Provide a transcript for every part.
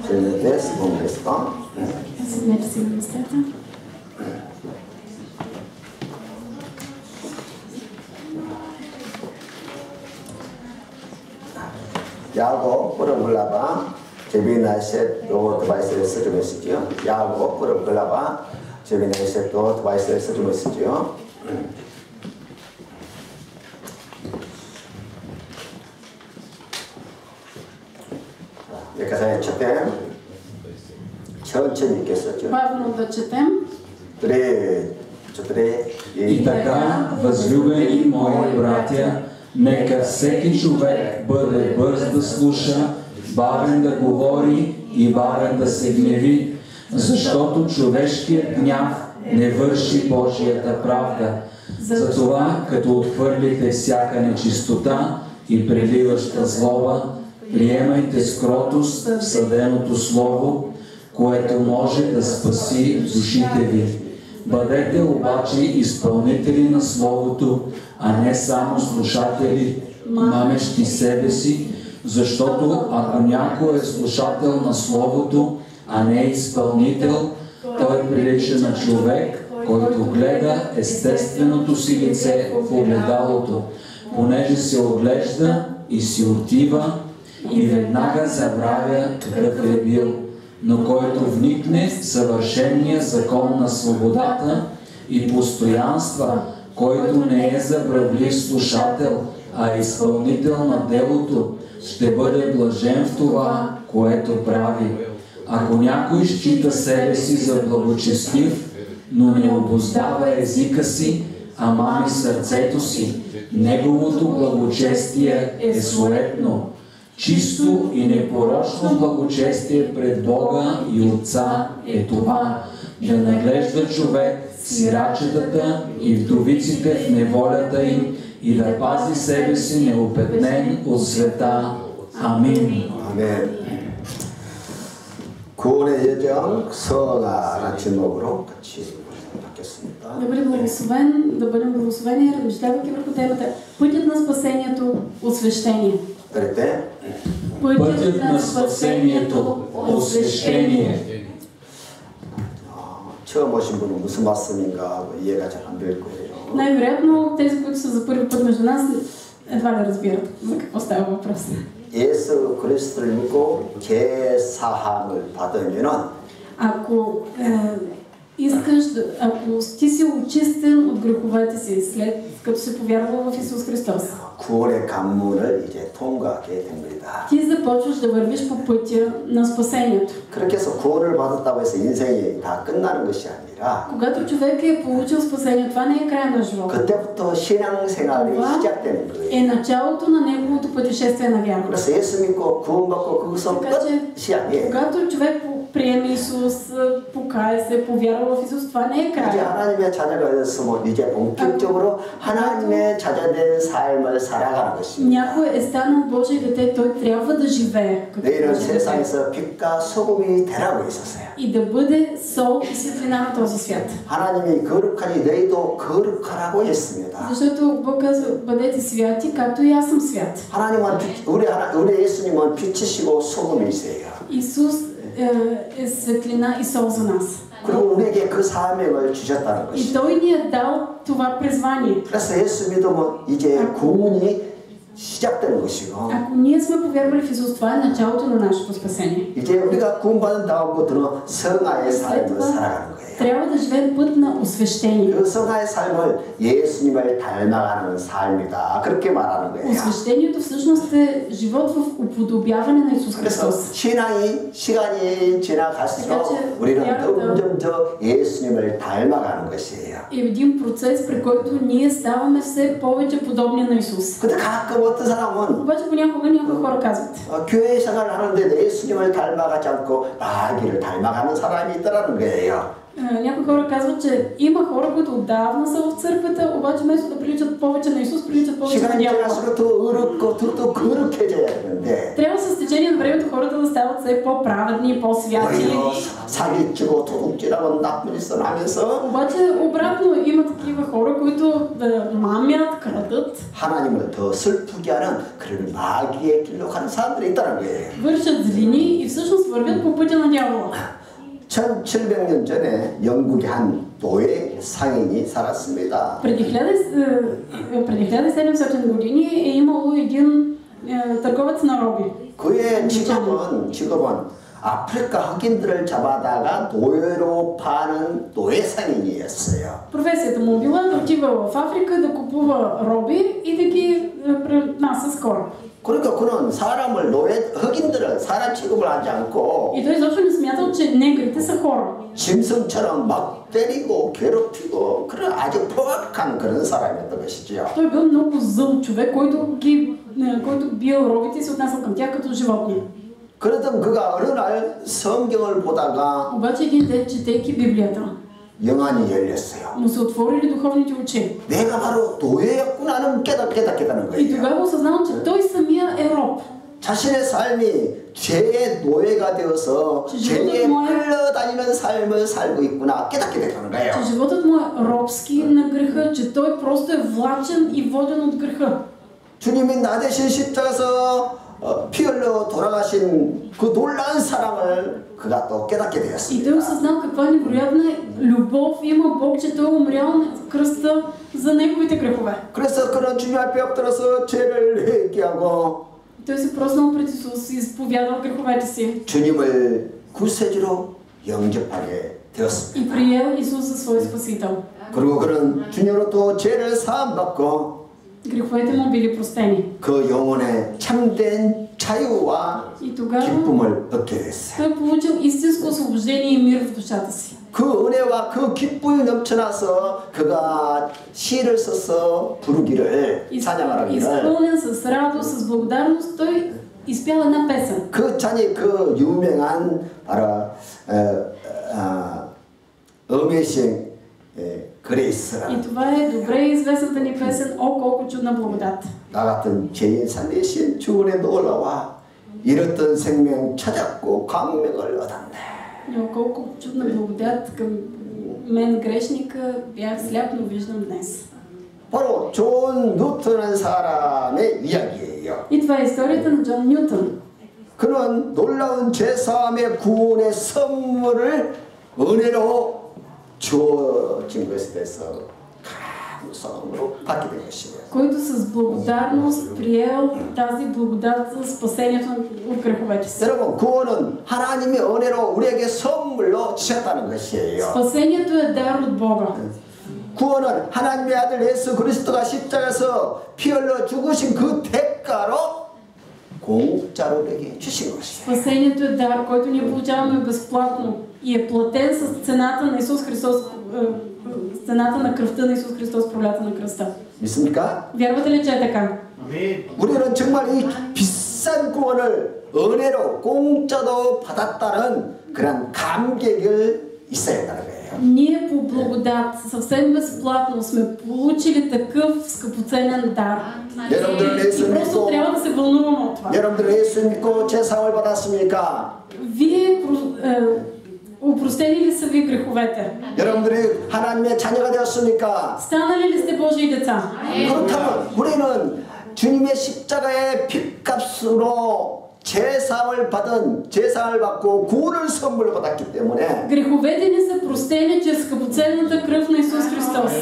Седнете, сигурно место. Седнете си на местата. 야고 뿌려 골라봐. 제비나이셋 또 디바이스에서 좀 했었죠. 야고 뿌려 골라봐. 제비나이셋 또 디바이스에서 좀 했었죠. 여기서 четем. 천천히 읽겠었죠. Бавно да четем. И така, възлюбени мои братя, нека всеки човек бъде бърз да слуша, бавен да говори и бавен да се гневи, защото човешкият гняв не върши Божията правда. Затова, като отхвърлите всяка нечистота и преливаща злоба, приемайте с кротост всъденото слово, което може да спаси душите ви. Бъдете обаче изпълнители на Словото, а не само слушатели, мамещи себе си, защото ако някой е слушател на Словото, а не изпълнител, той прилича на човек, който гледа естественото си лице в огледалото, понеже се оглежда и си отива и веднага забравя какъв е бил. Но който вникне в съвършения закон на свободата и постоянства, който не е забравлив слушател, а изпълнител на делото, ще бъде блажен в това, което прави. Ако някой счита себе си за благочестив, но не обуздава езика си, а мами сърцето си, неговото благочестие е суетно. Чисто и непорочно благочестие пред Бога и Отца е това, да наглежда човек сирачетата и вдовиците в неволята им и да пази себе си неопетнен от света. Амин. 아멘. 구원의 예정 서나라는 제목으로 같이 받겠습니다. Да бъде благословен, да бъдем благословени, размишлявайки върху темата Пътят на спасението, освещение. 그럴 Пътят на спасението, освещение. 처음 오신 분은 무슨 말씀인가 이해가 잘 안 될 거예요. Най-вероятно тези, които са за първи път между нас, едва ли разбират за какво става въпрос. 예수 그리스도를 믿고 죄사함을 받으면은 Ако искаш, ако ти си очистен от греховете си, след като се повярвал в Исус Христос, 구원의 관문을 이제 통과하게 됩니다. ти започваш да вървиш по пътя на спасението. 그렇게 해서 구원을 받았다고 해서 인생이 다 끝나는 것이 아니라 Когато човек е получил спасение, това не е края на живота. 그때부터 신앙생활이 시작되는 거예요. Е началото на неговото пътешествие на вяра. 그래서 예수 믿고 구원받고 거기서 끝이 아니에요. Когато човек приеме Исус, покая се, повярва в Исус, това не е 이제 края. 하나님의 자녀가 되었으면 이제 본격적으로 하나님의 자녀된 삶을 살아가는 것입니다. Някой е станал Божие дете, той трябва да живее като 너희는 Божие дете. 세상에서 빛과 소금이 되라고 있었어요. И да бъде сол и светлина на този свят. 하나님이 거룩하니 너희도 거룩하라고 했습니다. Защото Бог казва, бъдете святи, както и аз съм свят. 하나님은 우리 예수님은 빛이시고 소금이세요. Исус е светлина и сол за нас. 그리고 우리에게 그 사명을 주셨다는 И 것이죠. Той ни е дал това призвание. 그래서 예수 믿으면 이제 구원이 시작되는 것이고 Ако ние сме повярвали в Исус, това е началото на нашето спасение. 이제 우리가 구원받은 다음부터는 성화의 삶을 살아가는 거예요. Трябва да живеем път на освещение. 그 성화의 삶을 예수님을 닮아가는 삶이다. 그렇게 말하는 거예요. Освещението всъщност е живот в уподобяване на Исус 그래서 Христос. 시간이 지나갈수록 우리는 점점 더 예수님을 닮아가는 것이에요. Е един процес, при който ние ставаме все повече подобни на Исус. 근데 가끔 어떤 사람은 Обаче понякога някои хора казват, 교회 생활을 하는데 예수님을 닮아가지 않고 마귀를 닮아가는 사람이 있더라는 거예요. Някои хора казват, че има хора, които отдавна са в църквата, обаче вместо да приличат повече на Исус, приличат повече на 시간이 дявола. 지날수록 더 어렵고 더 거룩해져야 되는데 Трябва с течение на времето хората да стават все по-праведни, по-святи. 오히려 사기치고 도둑질하고 나쁜 짓을 하면서 Обаче обратно има такива хора, които да мамят, крадат, 하나님을 더 슬프게 하는 그런 마귀의 길로 가는 사람들이 있다는 거예요. вършат злини и всъщност вървят по пътя на дявола. 1700년 전에 영국의 한 노예 상인이 살았습니다. Преди 1700 години е имало един търговец на роби. 그의 직업은 아프리카 흑인들을 잡아다가 노예로 파는 노예 상인이었어요. Професията му била да отива в Африка, да купува роби и да ги пренася с кораб. 그러니까 그는 흑인들을 사람 취급을 하지 않고 И той изобщо не смятал, че негрите са хора. 짐승처럼 막 때리고 괴롭히고 그런 아주 포악한 그런 사람이었던 것이죠. Той бил много зъл човек, който бил робите и се отнасял към тях като животни. 그러던 그가 어느 날 성경을 보다가 Обаче един ден, четейки Библията, 영안이 열렸어요. му се отворили духовните очи. 내가 바로 노예였구나는 깨닫게 되는 И 거예요. тогава осъзнал, че той самия е роб. 자신의 삶이 죄의 노예가 되어서 죄에 끌려다니는 삶을 살고 있구나 깨닫게 되는 거예요. Че животът му е робски на греха, че той просто е влачен и воден от греха. 주님이 나 대신 십자가에서 피 흘려 돌아가신 그 놀라운 사랑을 그가 또 깨닫게 И той 되었습니다. осъзнал каква невероятна любов има Бог, че той е умрял на кръста за неговите грехове. 그래서 그는 주님 앞에 엎드려서 죄를 회개하고 Той се проснал пред Исус и изповядал греховете си. 주님을 구세주로 영접하게 되었습니다. И приел Исус за свой спасител. 그리고 그는 주님으로부터 죄를 사함받고 Греховете му били простени. 그 영혼의 참된 자유와 И тогава 기쁨을 얻게 됐어요. той получил истинско освобождение и мир в душата си. 그 은혜와 그 기쁨이 넘쳐나서 그가 시를 써서 부르기를 찬양하기를 Изпълнен с радост, с благодарност, той изпял една песен. 그 찬이 그 유명한 바로 Amazing Grace라는 И това е добре известната ни песен "О, колко чудна благодат". 나 같은 죄인 살리신 주 은혜 놀라와 잃었던 생명 찾았고 광명을 얻었네. О, колко чудна благодат към мен грешника, бях сляп, но виждам днес. 바로 존 뉴턴이라는 사람의 이야기예요. И това е историята на Джон Нютон. 그는 놀라운 죄사함의 구원의 선물을 은혜로 주어진 것에 대해서 감사함으로 받게 된 것이고요. Който с благодарност приел тази благодат за спасението от греховете си. 여러분 구원은 하나님의 은혜로 우리에게 선물로 주셨다는 것이에요. Спасението е дар от Бога. 구원은 하나님의 아들 예수 그리스도가 십자가에서 피 흘려 죽으신 그 대가로 공짜로 우리에게 주신 것이에요. Спасението е дар, който ние получаваме безплатно и е платен с цената на Исус Христос, с цената на кръвта на Исус Христос, пролята на кръста. 믿습니까? Вярвате ли, че е така? 우리는 정말 이 비싼 구원을 은혜로 공짜로 받았다는 그런 감격을 있어야 한다는 거예요. Ние по благодат, съвсем безплатно сме получили такъв скъпоценен дар. И просто трябва да се вълнуваме от това. 여러분들 예수 믿고 죄사함을 받았습니까? Вие опростени ли са ви греховете? 여러분들이 하나님의 자녀가 되었습니까? Станали ли сте Божии деца? 그렇다면 우리는 주님의 십자가의 핏값으로 제사함을 받고 구원을 선물로 받았기 때문에 Греховете ни са простени чрез скъпоценната кръв на Исус Христос.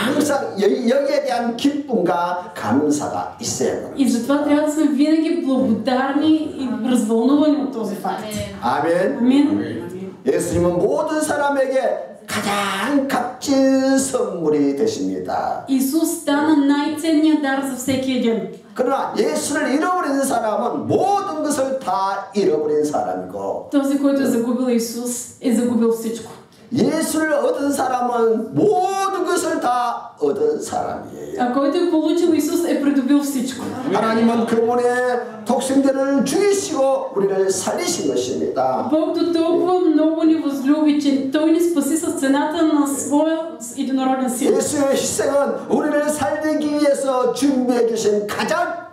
항상 여기에 대한 기쁨과 감사가 있어야 합니다. И затова трябва да сме винаги благодарни и развълнувани от този факт. 아멘. Амин. 예수님은 모든 사람에게 가장 값진 선물이 되십니다. Исус стана най-ценният дар за всеки един. 그러나 예수를 잃어버린 사람은 모든 것을 다 잃어버린 사람이고 Този, който е загубил Исус, е загубил всичко. 예수를 얻은 사람은 모든 것을 것을 다 얻은 사람이에요. А който е получил Исус е придобил всичко. 하나님은 그분의 독생자를 죽이시고 우리를 살리신 것입니다. Бог до толкова много ни възлюби, че Той ни спаси с цената на своя единороден син. 예수의 희생은 우리를 살리기 위해서 준비해 주신 가장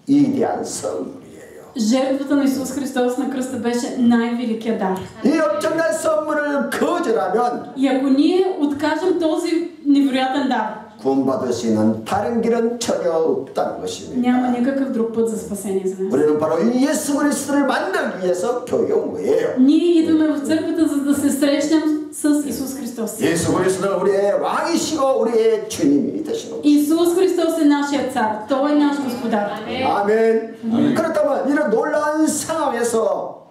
위대한 선물이에요. Жертвата на Исус Христос на кръста беше най-великият дар. 이 엄청난 선물을 거절하면 И ако ние откажем този невероятен дар, 구원받을 수 있는 다른 길은 전혀 없다는 것입니다. няма никакъв друг път за спасение за нас. 우리는 바로 이 예수 그리스도를 만나기 위해서 교회 온 거예요. Ние идваме в църквата, за да се срещнем с Исус Христос. 예수 그리스도는 우리의 왕이시고 우리의 주님이 되시는 거예요. Исус Христос е нашия цар. Той е наш господар. 아멘. 그렇다면 이런 놀라운 상황에서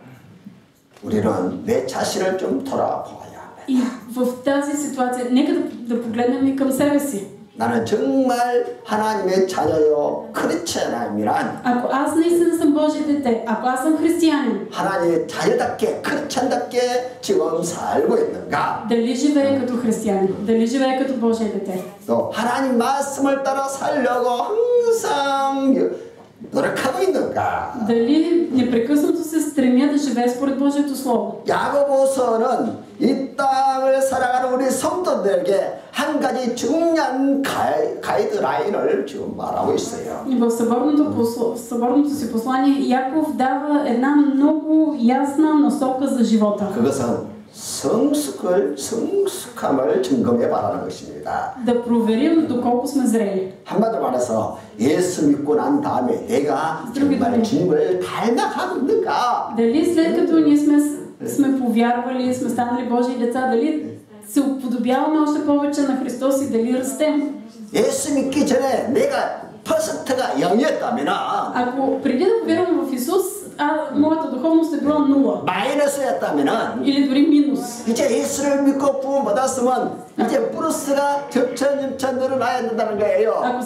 우리는 내 자신을 좀 돌아보아야 합니다. И в тази ситуация, нека да погледнем и към себе си. 나는 정말 하나님의 자녀요 크리스찬이란 Ако аз наистина съм Божие дете, ако аз съм християнин, 하나님의 자녀답게 크리스찬답게 지금 살고 있는가? дали живее като християнин, дали живее като Божие дете, 또 하나님 말씀을 따라 살려고 항상 노력하고 있는가? дали непрекъснато се стремя да живее според Божието Слово. 야고보서는 이 땅을 살아가는 우리 성도들에게 한 가지 중요한 가이드라인을 지금 말하고 있어요. И в съборното си послание Яков дава една много ясна насока за живота. 그것은 성숙함을 점검해 바라는 것입니다. Да проверим доколко сме зрели. 한마디로 말해서 예수 믿고 난 다음에 내가 정말 주님을 닮아가고 있는가? Дали след като ние сме повярвали, сме станали Божии деца, дали се уподобяваме още повече на Христос и дали растем? 예수 믿기 전에 내가 퍼센트가 0이었다면 Ако преди да повярвам в Исус, моята духовност е била 0 마이너스였다면 или дори минус. 이제 예수를 믿고 구원 받았으면 이제 플러스가 점차 늘어나야 된다는 거예요. Ако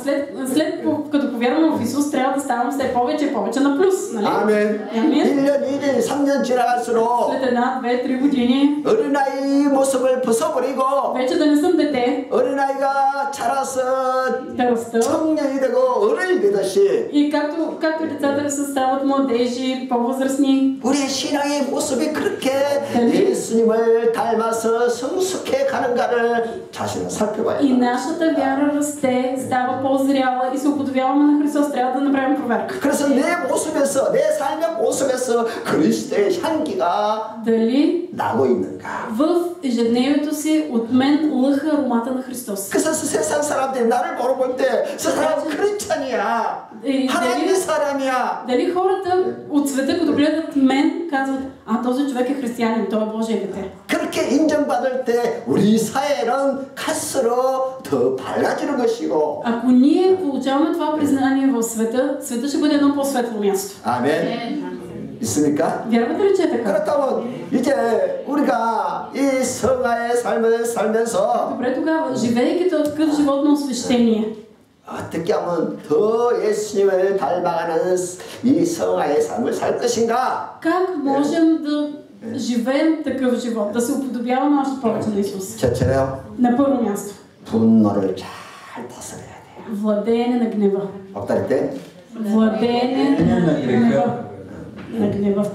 след като повярвам в Исус, трябва да ставам все повече и повече на плюс, нали? 아멘. Амин. 1년, 2년, 3년 지나갈수록 След 1, 2, 3 години 어린아이 모습을 벗어버리고 вече да не съм дете, 어린아이가 자라서 да раста. 청년이 되고 어른이 되듯이 И както децата растат, стават младежи, по-възрастни. 우리의 신앙의 모습이 그렇게 예수님을 닮아서 성숙해 가는가를 자신을 살펴봐야 И 돼요. нашата вяра расте, става по-зряла и се уподобяваме на Христос. Трябва да направим проверка. 그래서 내 모습에서 내 삶의 모습에서 그리스도의 향기가 Дали 나고 있는가? в ежедневието си от мен лъха аромата на Христос. 그래서 세상 사람들이 나를 보러 볼 때 저 사람 크리스찬이야. 하나님의 사람이야. Дали хората от света, като гледат мен, казват, този човек е християнин, той е Божие дете. 그렇게 인정받을 때 우리 사회는 갈수록 더 밝아지는 것이고. Ако ние получаваме това признание в света, света ще бъде едно по-светло място. 아멘. 있습니까? Вярвате ли, че е така? 그렇다면 이제 우리가 이 성화의 삶을 살면서 Добре, тогава, живейки такъв живот на освещение, 어떻게 하면 더 예수님을 닮아가는 이 성화의 삶을 살 것인가? как можем да живеем такъв живот, да се уподобяваме още повече на Исус? 첫째로 На първо място, 분노를 잘 다스려야 돼요. владеене на гнева. 엎드릴 때 Владеене на гнева. На гнева.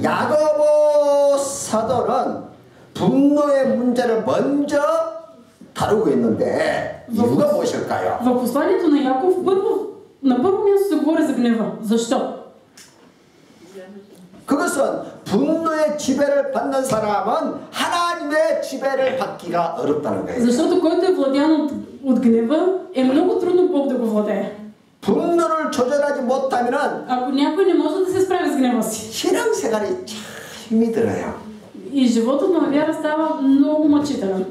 야고보 사도는 분노의 문제를 먼저 다루고 있는데 이유가 무엇일까요? В посланието на Яков на първо място се говори за гнева. Защо? 그것은 분노의 지배를 받는 사람은 하나님의 지배를 받기가 어렵다는 거예요. Защото който е владян от гнева, е много трудно Бог да го владее. 분노를 조절하지 못하면은 Ако някой не може да се справи с гнева си, 신앙생활이 참 힘이 들어요. и животът на вяра става много мъчителен.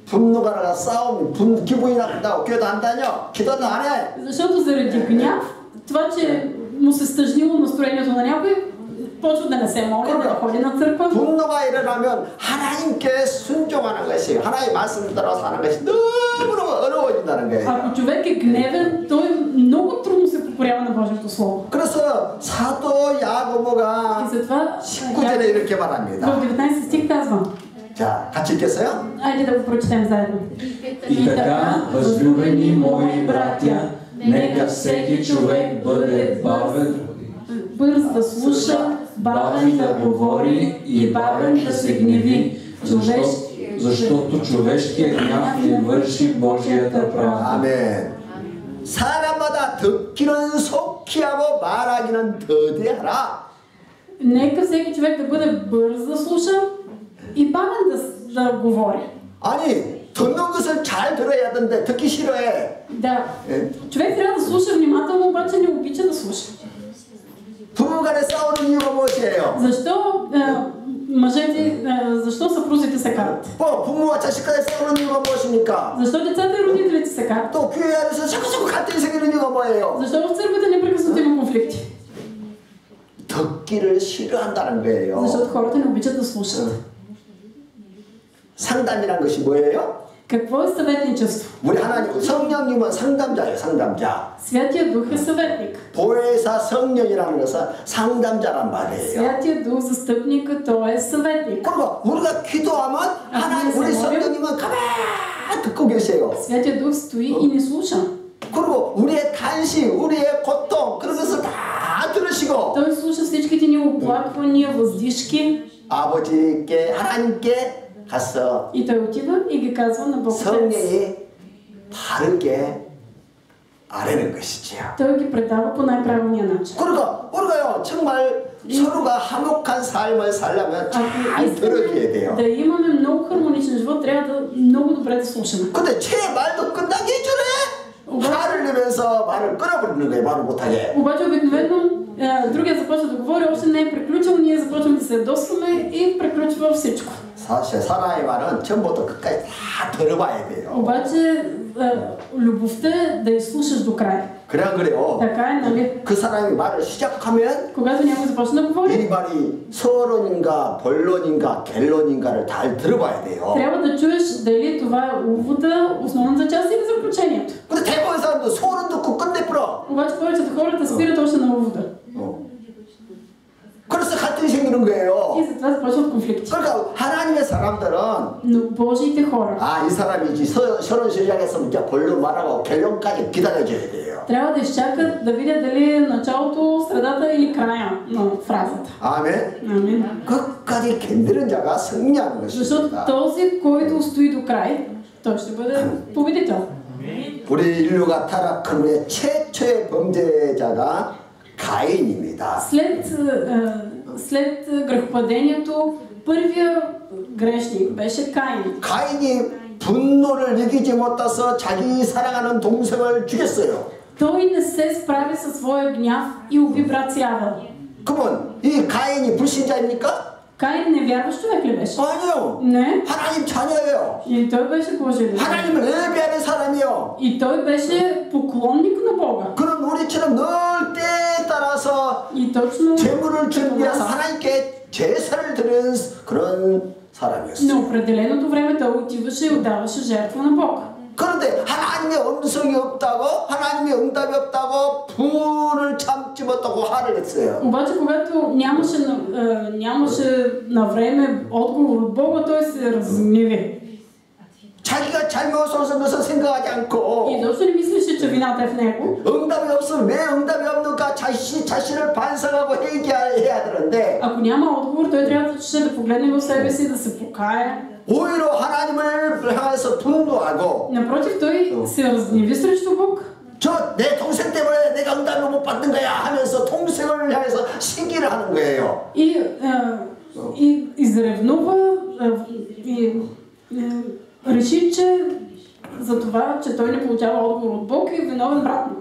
분노가 나가 싸우면 기분이 나쁘다고 교회도 안 다녀, 기도도 안 해. Защото заради гняв, това, че му се стъжнило настроението на някой, почва да не се моли, да не ходи на църква. 분노가 일어나면 하나님께 순종하는 것이 하나님의 말씀을 따라 사는 것이 너무너무 어려워진다는 거예요. Ако човек е гневен, той много трудно се покорява на Божието Слово. 그래서 사도 야고보가 И затова 19절에 이렇게 말합니다. в 19 стих казва: 자, 같이 읽겠어요? Айде да го прочетем заедно. И така, възлюбени мои братя, нека всеки човек бъде бавен, Бърз да слуша, бавен да говори и бавен да се гневи. защото човешкият гняв не върши Божията правда. 아멘. 사람마다 듣기는 속히 하고 말하기는 더디하라. Нека всеки човек да бъде бърз да слуша и бавен да говори. 아니, 듣는 것을 잘 들어야 되는데 듣기 싫어해. Да. 예? Човек трябва да слуша внимателно, обаче не обича да слуша. 부부간에 싸우는 이유가 무엇이에요? Защо мъжете, защо съпрузите се карат? 뭐 부모와 자식간에 싸우는 이유가 무엇입니까? Защо децата и родителите се карат? 또 교회 안에서 자꾸 갈등이 생기는 이유가 뭐예요? Защо в църквата непрекъснато има конфликти? 듣기를 싫어한다는 거예요. Защото хората не обичат да слушат. 상담이란 것이 뭐예요? Какво е съветничество? 우리 하나님 성령님은 상담자예요. 상담자. Святия Дух е съветник. 보혜사 성령이라는 것은 상담자란 말이에요. Святия Дух, застъпника, той е съветник. 그리고 우리가 기도하면 하나님 우리 성령님은 가만히 듣고 계세요. Святия Дух стои и не слуша. 그리고 우리의 간식, 우리의 고통 그런 것을 다 들으시고 Той слуша всичките ни оплаквания, въздишки. 아버지께 하나님께 가서 И той отива и ги казва на Бог Отец. 성령이 바르게 아뢰는 것이지요. Той ги предава по най-правилния начин. 그러니까 우리가요 정말 서로가 화목한 삶을 살려면 Ако 잘 들어줘야 돼요. искаме да имаме много хармоничен живот, трябва да много добре да слушаме. 근데 제 말도 끝나기 전에 화를 내면서 말을 끊어버리는 거예요. 말을 못하게. Обаче обикновено другия започва да говори, още не е приключил, ние започваме да се ядосваме и приключва всичко. 사실 사람의 말은 처음부터 끝까지 다 들어봐야 돼요. Обаче любовта е да изслушаш до края. 그래 안 그래요? Така е, нали? 그 사람이 말을 시작하면 Когато някой започне да 이 говори, 말이 서론인가 본론인가 결론인가를 잘 들어봐야 돼요. трябва да чуеш дали това е увода, основната част или заключението. 근데 대부분 사람도 서론 듣고 끝내버려. Обаче повечето хората спират още на увода. 그래서 갈등이 생기는 거예요. И затова започват конфликти. 그러니까 하나님의 사람들은 Но Божиите хора 아, 이 사람이지 서론 시작했으면 이제 본론 말하고 결론까지 기다려줘야 돼요. трябва да изчакат да видят дали е началото, средата или края на фразата. 아멘. Амин. 끝까지 견디는 자가 승리하는 Защото 것입니다. този, който стои до край, той ще бъде победител. 우리 인류가 타락한 후에 최초의 범죄자가 가인입니다. След грехопадението, първия грешник беше Каин. 가인이 분노를 이기지 못해서 자기 사랑하는 동생을 죽였어요. Той не се справи със своя гняв и уби брат си Авел. 그러면 이 가인이 불신자입니까? Каин невярващ човек ли беше? 아니요. Не. 하나님 자녀예요. И той беше Божий дете. 하나님을 예배하는 사람이요. И той беше поклонник на Бога. 그런 우리처럼 늘 때에 따라서 И точно 재물을 준비해서 하나님께 제사를 드리는 그런 사람이었어요. на определеното време той отиваше и отдаваше жертва на Бог. 그런데 하나님의 음성이 없다고, 하나님의 응답이 없다고 분을 참지 못하고 화를 냈어요. Обаче когато нямаше на време отговор от Бога, той се разгневи. 자기가 잘못을 것을 생각하지 않고 И изобщо не мислеше, че вината е в него. 응답이 없으면 왜 응답이 없는가 자신을 반성하고 회개해야 되는데 Ако няма отговор, той трябваше да погледне в себе си, да се покае. 오히려 하나님을 향해서 분노하고 Напротив, той се разгневи срещу Бог. 저 내 동생 때문에 내가 응답을 못 받는 거야 하면서 동생을 향해서 시기를 하는 거예요. И изревнува и реши, че за това, че той не получава отговор от Бог, е виновен брат му.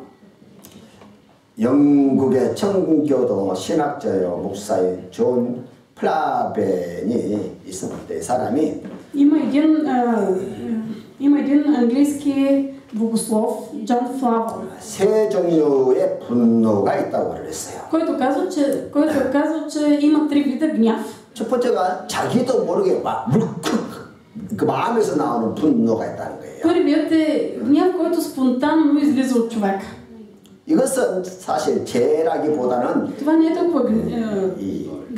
영국의 청교도 신학자요 목사인 존 플라벤이 있었는데 이 사람이 има един английски богослов, Джон Флавър, 세 종류의 분노가 있다고 그랬어요. който казва, че има три вида гняв. 첫 번째가 자기도 모르게 막 물컥 그 마음에서 나오는 분노가 있다는 거예요. Първият е гняв, който спонтанно излиза от човека. 이것은 사실 죄라기보다는 Това не е толкова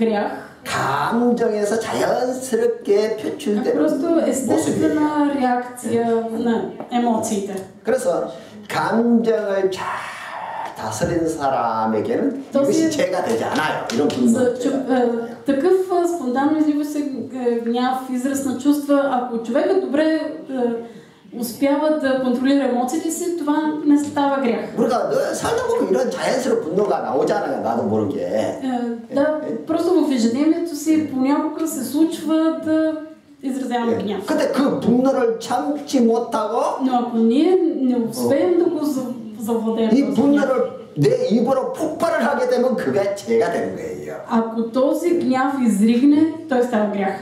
грях 감정에서 자연스럽게 표출되는 просто 모습이에요. естествена реакция на емоциите. 그래서 감정을 잘 다스리는 사람에게는 이것이 죄가 되지 않아요. 이런 분노. Такъв спонтанно излива се гняв, израз на чувства, ако човекът добре успява да контролира емоциите си, това не става грях. 우리가 늘 살다 보면 이런 자연스러운 분노가 나오잖아요. 나도 모르게. Да, просто в ежедневието си понякога се случва да изразяваме гняв. 근데 그 분노를 참지 못하고 Но ако ние не успеем да го завладеем, 이 분노를 내 입으로 폭발을 하게 되면 그게 죄가 되는 거예요. ако този гняв изригне, той става грях.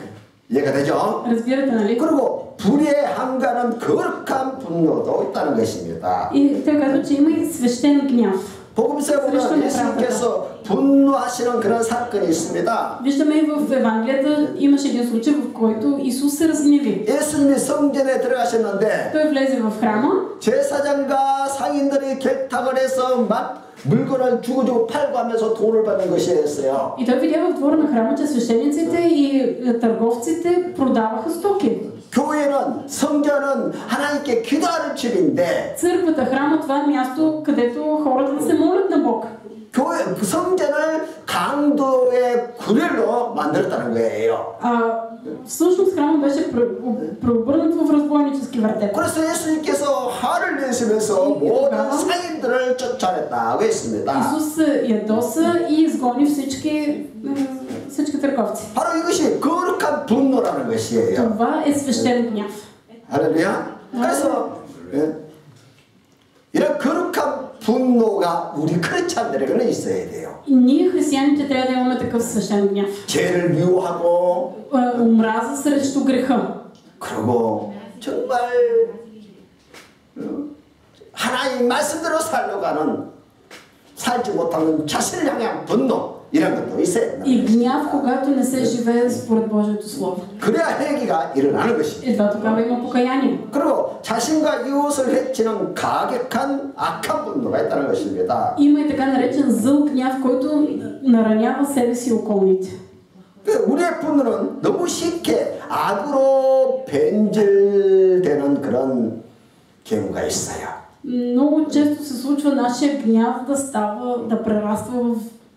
이해가 되죠? Разбирате, нали? 그리고 불의 한가는 거룩한 분노도 있다는 것입니다. И той казва, че има и свещен гняв. 복음서에 보면 예수님께서 분노하시는 그런 사건이 있습니다. Виждаме и в Евангелията имаше един случай, в който Исус се разгневи. 예수님이 성전에 들어가셨는데 Той влезе в храма 제사장과 상인들이 결탁을 해서 막 물건을 주고주고 팔고 하면서 돈을 받는 것이었어요. и той видя в двора на храма, че свещениците и търговците продаваха стоки. 교회는 성전은 하나님께 기도하는 집인데 Църквата, храма, това е място, където хората да се молят на Бог. 교회 그 성전을 강도의 구렬로 만들었다는 거예요. Всъщност храма беше преобърнат в разбойнически въртеп. 그래서 예수님께서 화를 내시면서 모든 상인들을 쫓아냈다고 했습니다. Исус ядоса и изгони всички търговци. 바로 이것이 거룩한 분노라는 것이에요. Това е свещен гняв. 할렐루야. 그래서 이런 거룩한 분노가 우리 크리스찬들에게는 있어야 돼요. И ние, християните, трябва да имаме такъв свещен гняв. 죄를 미워하고 Омраза срещу греха. 그리고 정말 하나님 말씀대로 살려고 하는 살지 못하는 자신을 향한 분노 이런 것도 있어요. И гняв, когато не се живее според Божието Слово. 그래야 회개가 일어나는 것입니다. Едва тогава има покаяние. 그리고 자신과 이웃을 해치는 가격한 악한 분노가 있다는 것입니다. Има и така наречен зъл гняв, който наранява себе си и околните. 우리의 분노는 너무 쉽게 악으로 변질되는 그런 경우가 있어요. Много често се случва нашия гняв да прераства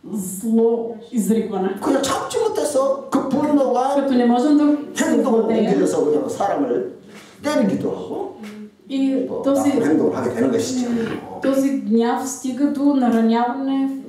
в зло изригване. 그냥 참지 못해서 그 분노가 Като не можем да се 행동으로 владеем. 옮겨져서 그냥 사람을 때리기도 하고 И 나쁜 행동을 하게 되는 것이죠. този гняв стига до нараняване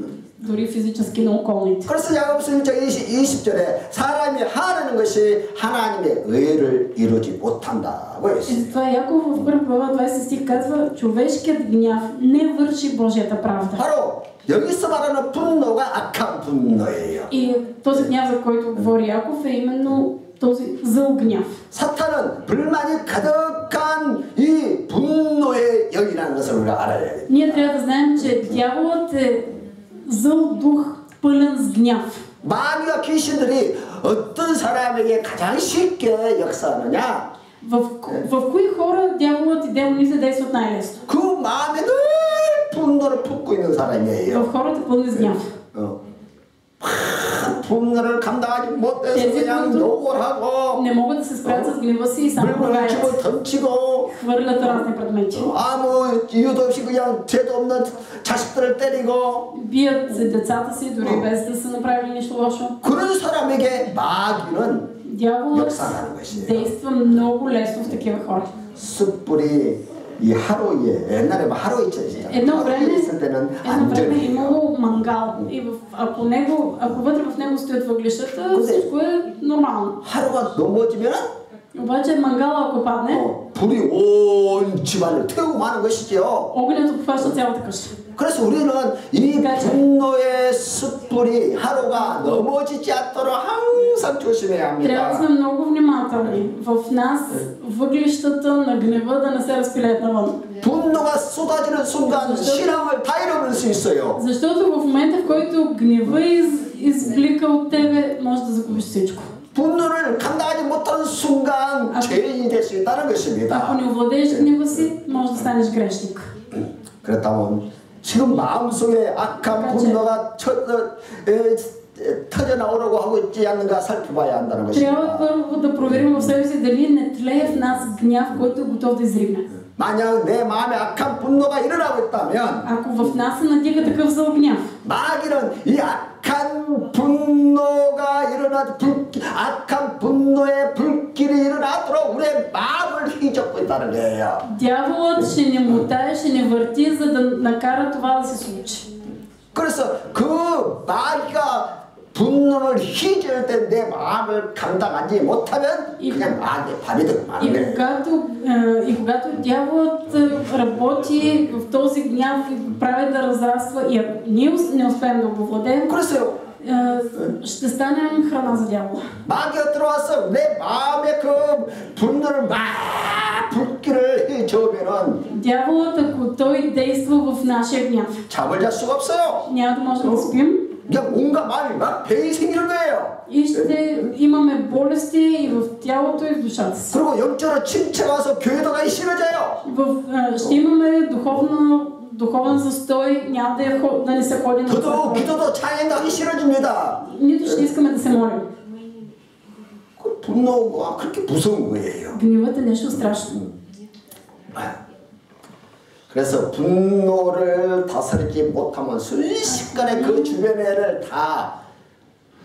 дори физически на околните. 그래서 야고보서 1장 20절에 사람이 하라는 것이 하나님의 의를 이루지 못한다고 И 했습니다. затова Яков в 1 глава 20 стих казва, човешкият гняв не върши Божията правда. 바로 여기서 말하는 분노가 악한 분노예요. И този гняв, за който говори Яков, е именно този зъл гняв. 사탄은 불만이 가득한 이 분노의 영이라는 것을 우리가 알아야 돼요. Ние трябва да знаем, че дяволът е зъл дух, пълен с гняв. 마귀와 귀신들이 어떤 사람에게 가장 쉽게 역사하느냐? В кои хора дяволът и демоните действат най-лесно? 그 마음에 늘 분노를 품고 있는 사람이에요. В хората пълни с гняв. 분노를 감당하지 못해서 그냥 욕을 하고 Не могат да се справят с гнева си и само 물건을 ругаят. 집어 던지고 Хвърлят разни предмети. 아무 이유도 없이 그냥 죄도 없는 자식들을 때리고 Бият децата си, дори без да са направили нищо лошо. 그런 사람에게 마귀는 Дяволът 역사하는 것이에요. действа много лесно в такива хора. 숯불이 이 하루에 옛날에 뭐 하루 있잖아요. Едно време 있을 때는 안전해요. имало мангал и ако вътре в него стоят въглищата, всичко е нормално. 하루가 넘어지면 Обаче мангала, ако падне, 불이 온 집안을 태우고 마는 것이죠. огнят обхваща цялата къща. 그래서 우리는 이 분노의 숯불이 하루가 넘어지지 않도록 항상 조심해야 Трябва да 합니다. сме много внимателни. В нас въглищата на гнева да не се разпилеят навън. 분노가 쏟아지는 순간 신앙을 다 잃어버릴 수 있어요. Защото в момента, в който гнева изблика от тебе, може да загубиш всичко. 분노를 감당하지 못하는 순간 죄인이 될 수 있다는 Ако 것입니다. не овладееш гнева си, може да станеш грешник. 그렇다면 지금 마음속에 악한 분노가 터져 나오려고 하고 있지 않는가 살펴봐야 한다는 것입니다. Трябва първо да проверим в себе си дали не тлее в нас гняв, който е готов да изригне. 만약 내 마음에 악한 분노가 일어나고 있다면 Ако в нас се надига такъв зъл гняв, 마귀는 이 악한 분노가 악한 분노의 불길이 일어나도록 우리의 마음을 휘젓고 있다는 거예요. дяволът ще ни мутае, ще ни върти, за да накара това да се случи. 그래서 그 마귀가 분노를 휘저을 때 내 마음을 감당하지 못하면 그냥 마귀의 밥이 되고 마는 거예요. И когато дяволът работи в този гняв и прави да разраства, и ако ние не успеем да го владеем, 그래서요. ще станем храна за дявола. 마귀가 들어와서 내 마음에 그 분노를 막 불길을 휘저으면은 Дяволът, ако той действа в нашия гняв, 잠을 잘 수가 없어요. няма да можем да спим 그냥 온갖 마음이 막 배이 생기는 거예요. и ще имаме болести и в тялото, и в душата си. 그리고 영적으로 침체가 와서 교회도 가기 싫어져요. Ще имаме духовен застой, няма да не се ходи на 저도 църква. 기도도 찬양도 하기 싫어집니다. Нито ще искаме да се молим. 그 분노가 그렇게 무서운 거예요. Гневът е нещо страшно. 그래서 분노를 다스리지 못하면 순식간에 그 주변의 애를 다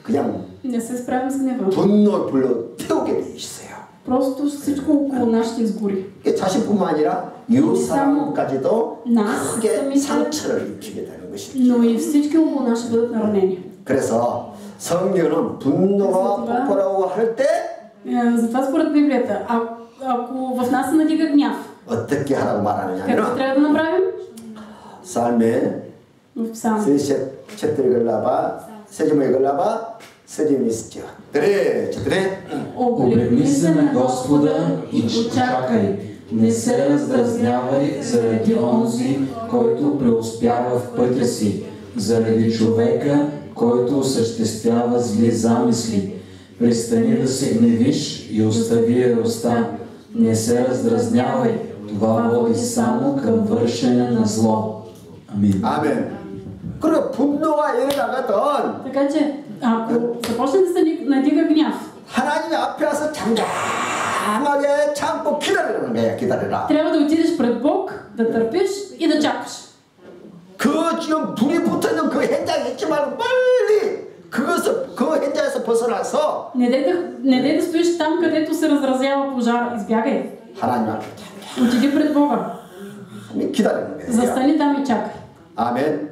그냥 Не се справим с гнева. 분노를 불러 태우게 돼 있어요. Просто всичко около нас ще изгори. 자신뿐만 아니라 이웃 사람까지도 нас 크게 самите, 상처를 입히게 되는 것입니다. но и всички около нас ще бъдат наранени. 그래서 성경은 분노가 폭발하고 할 때 Затова според Библията, ако в нас се надига гняв, 어떻게 하라고 какво 말하느냐면 трябва да направим? 삶에 В Псалм. 셋들이 걸라봐 세제목에 걸라봐 세제목이 있었죠. 그래. Облегни се на Господа и чакай. Не се раздразнявай заради онзи, който преуспява в пътя си, заради човека, който осъществява зли замисли. Престани да се гневиш и остави яростта. Не се раздразнявай. Това води само към вършене на зло. Амин. 아멘. 그리고 분노가 일어나거든 Така че, ако започне да се надига гняв, 하나님 앞에 와서 잠잠하게 참고 기다리는 거야. 기다려라. трябва да отидеш пред Бог, да търпиш и да чакаш. 그 지금 불이 붙어있는 그 현장에 있지 말고 빨리 그 현장에서 벗어나서 Не дей да стоиш там, където се разразява пожар. Избягай. 하나님 앞에 Отиди пред Бога. 기다리는 거예요. Застани там и чакай. 아멘.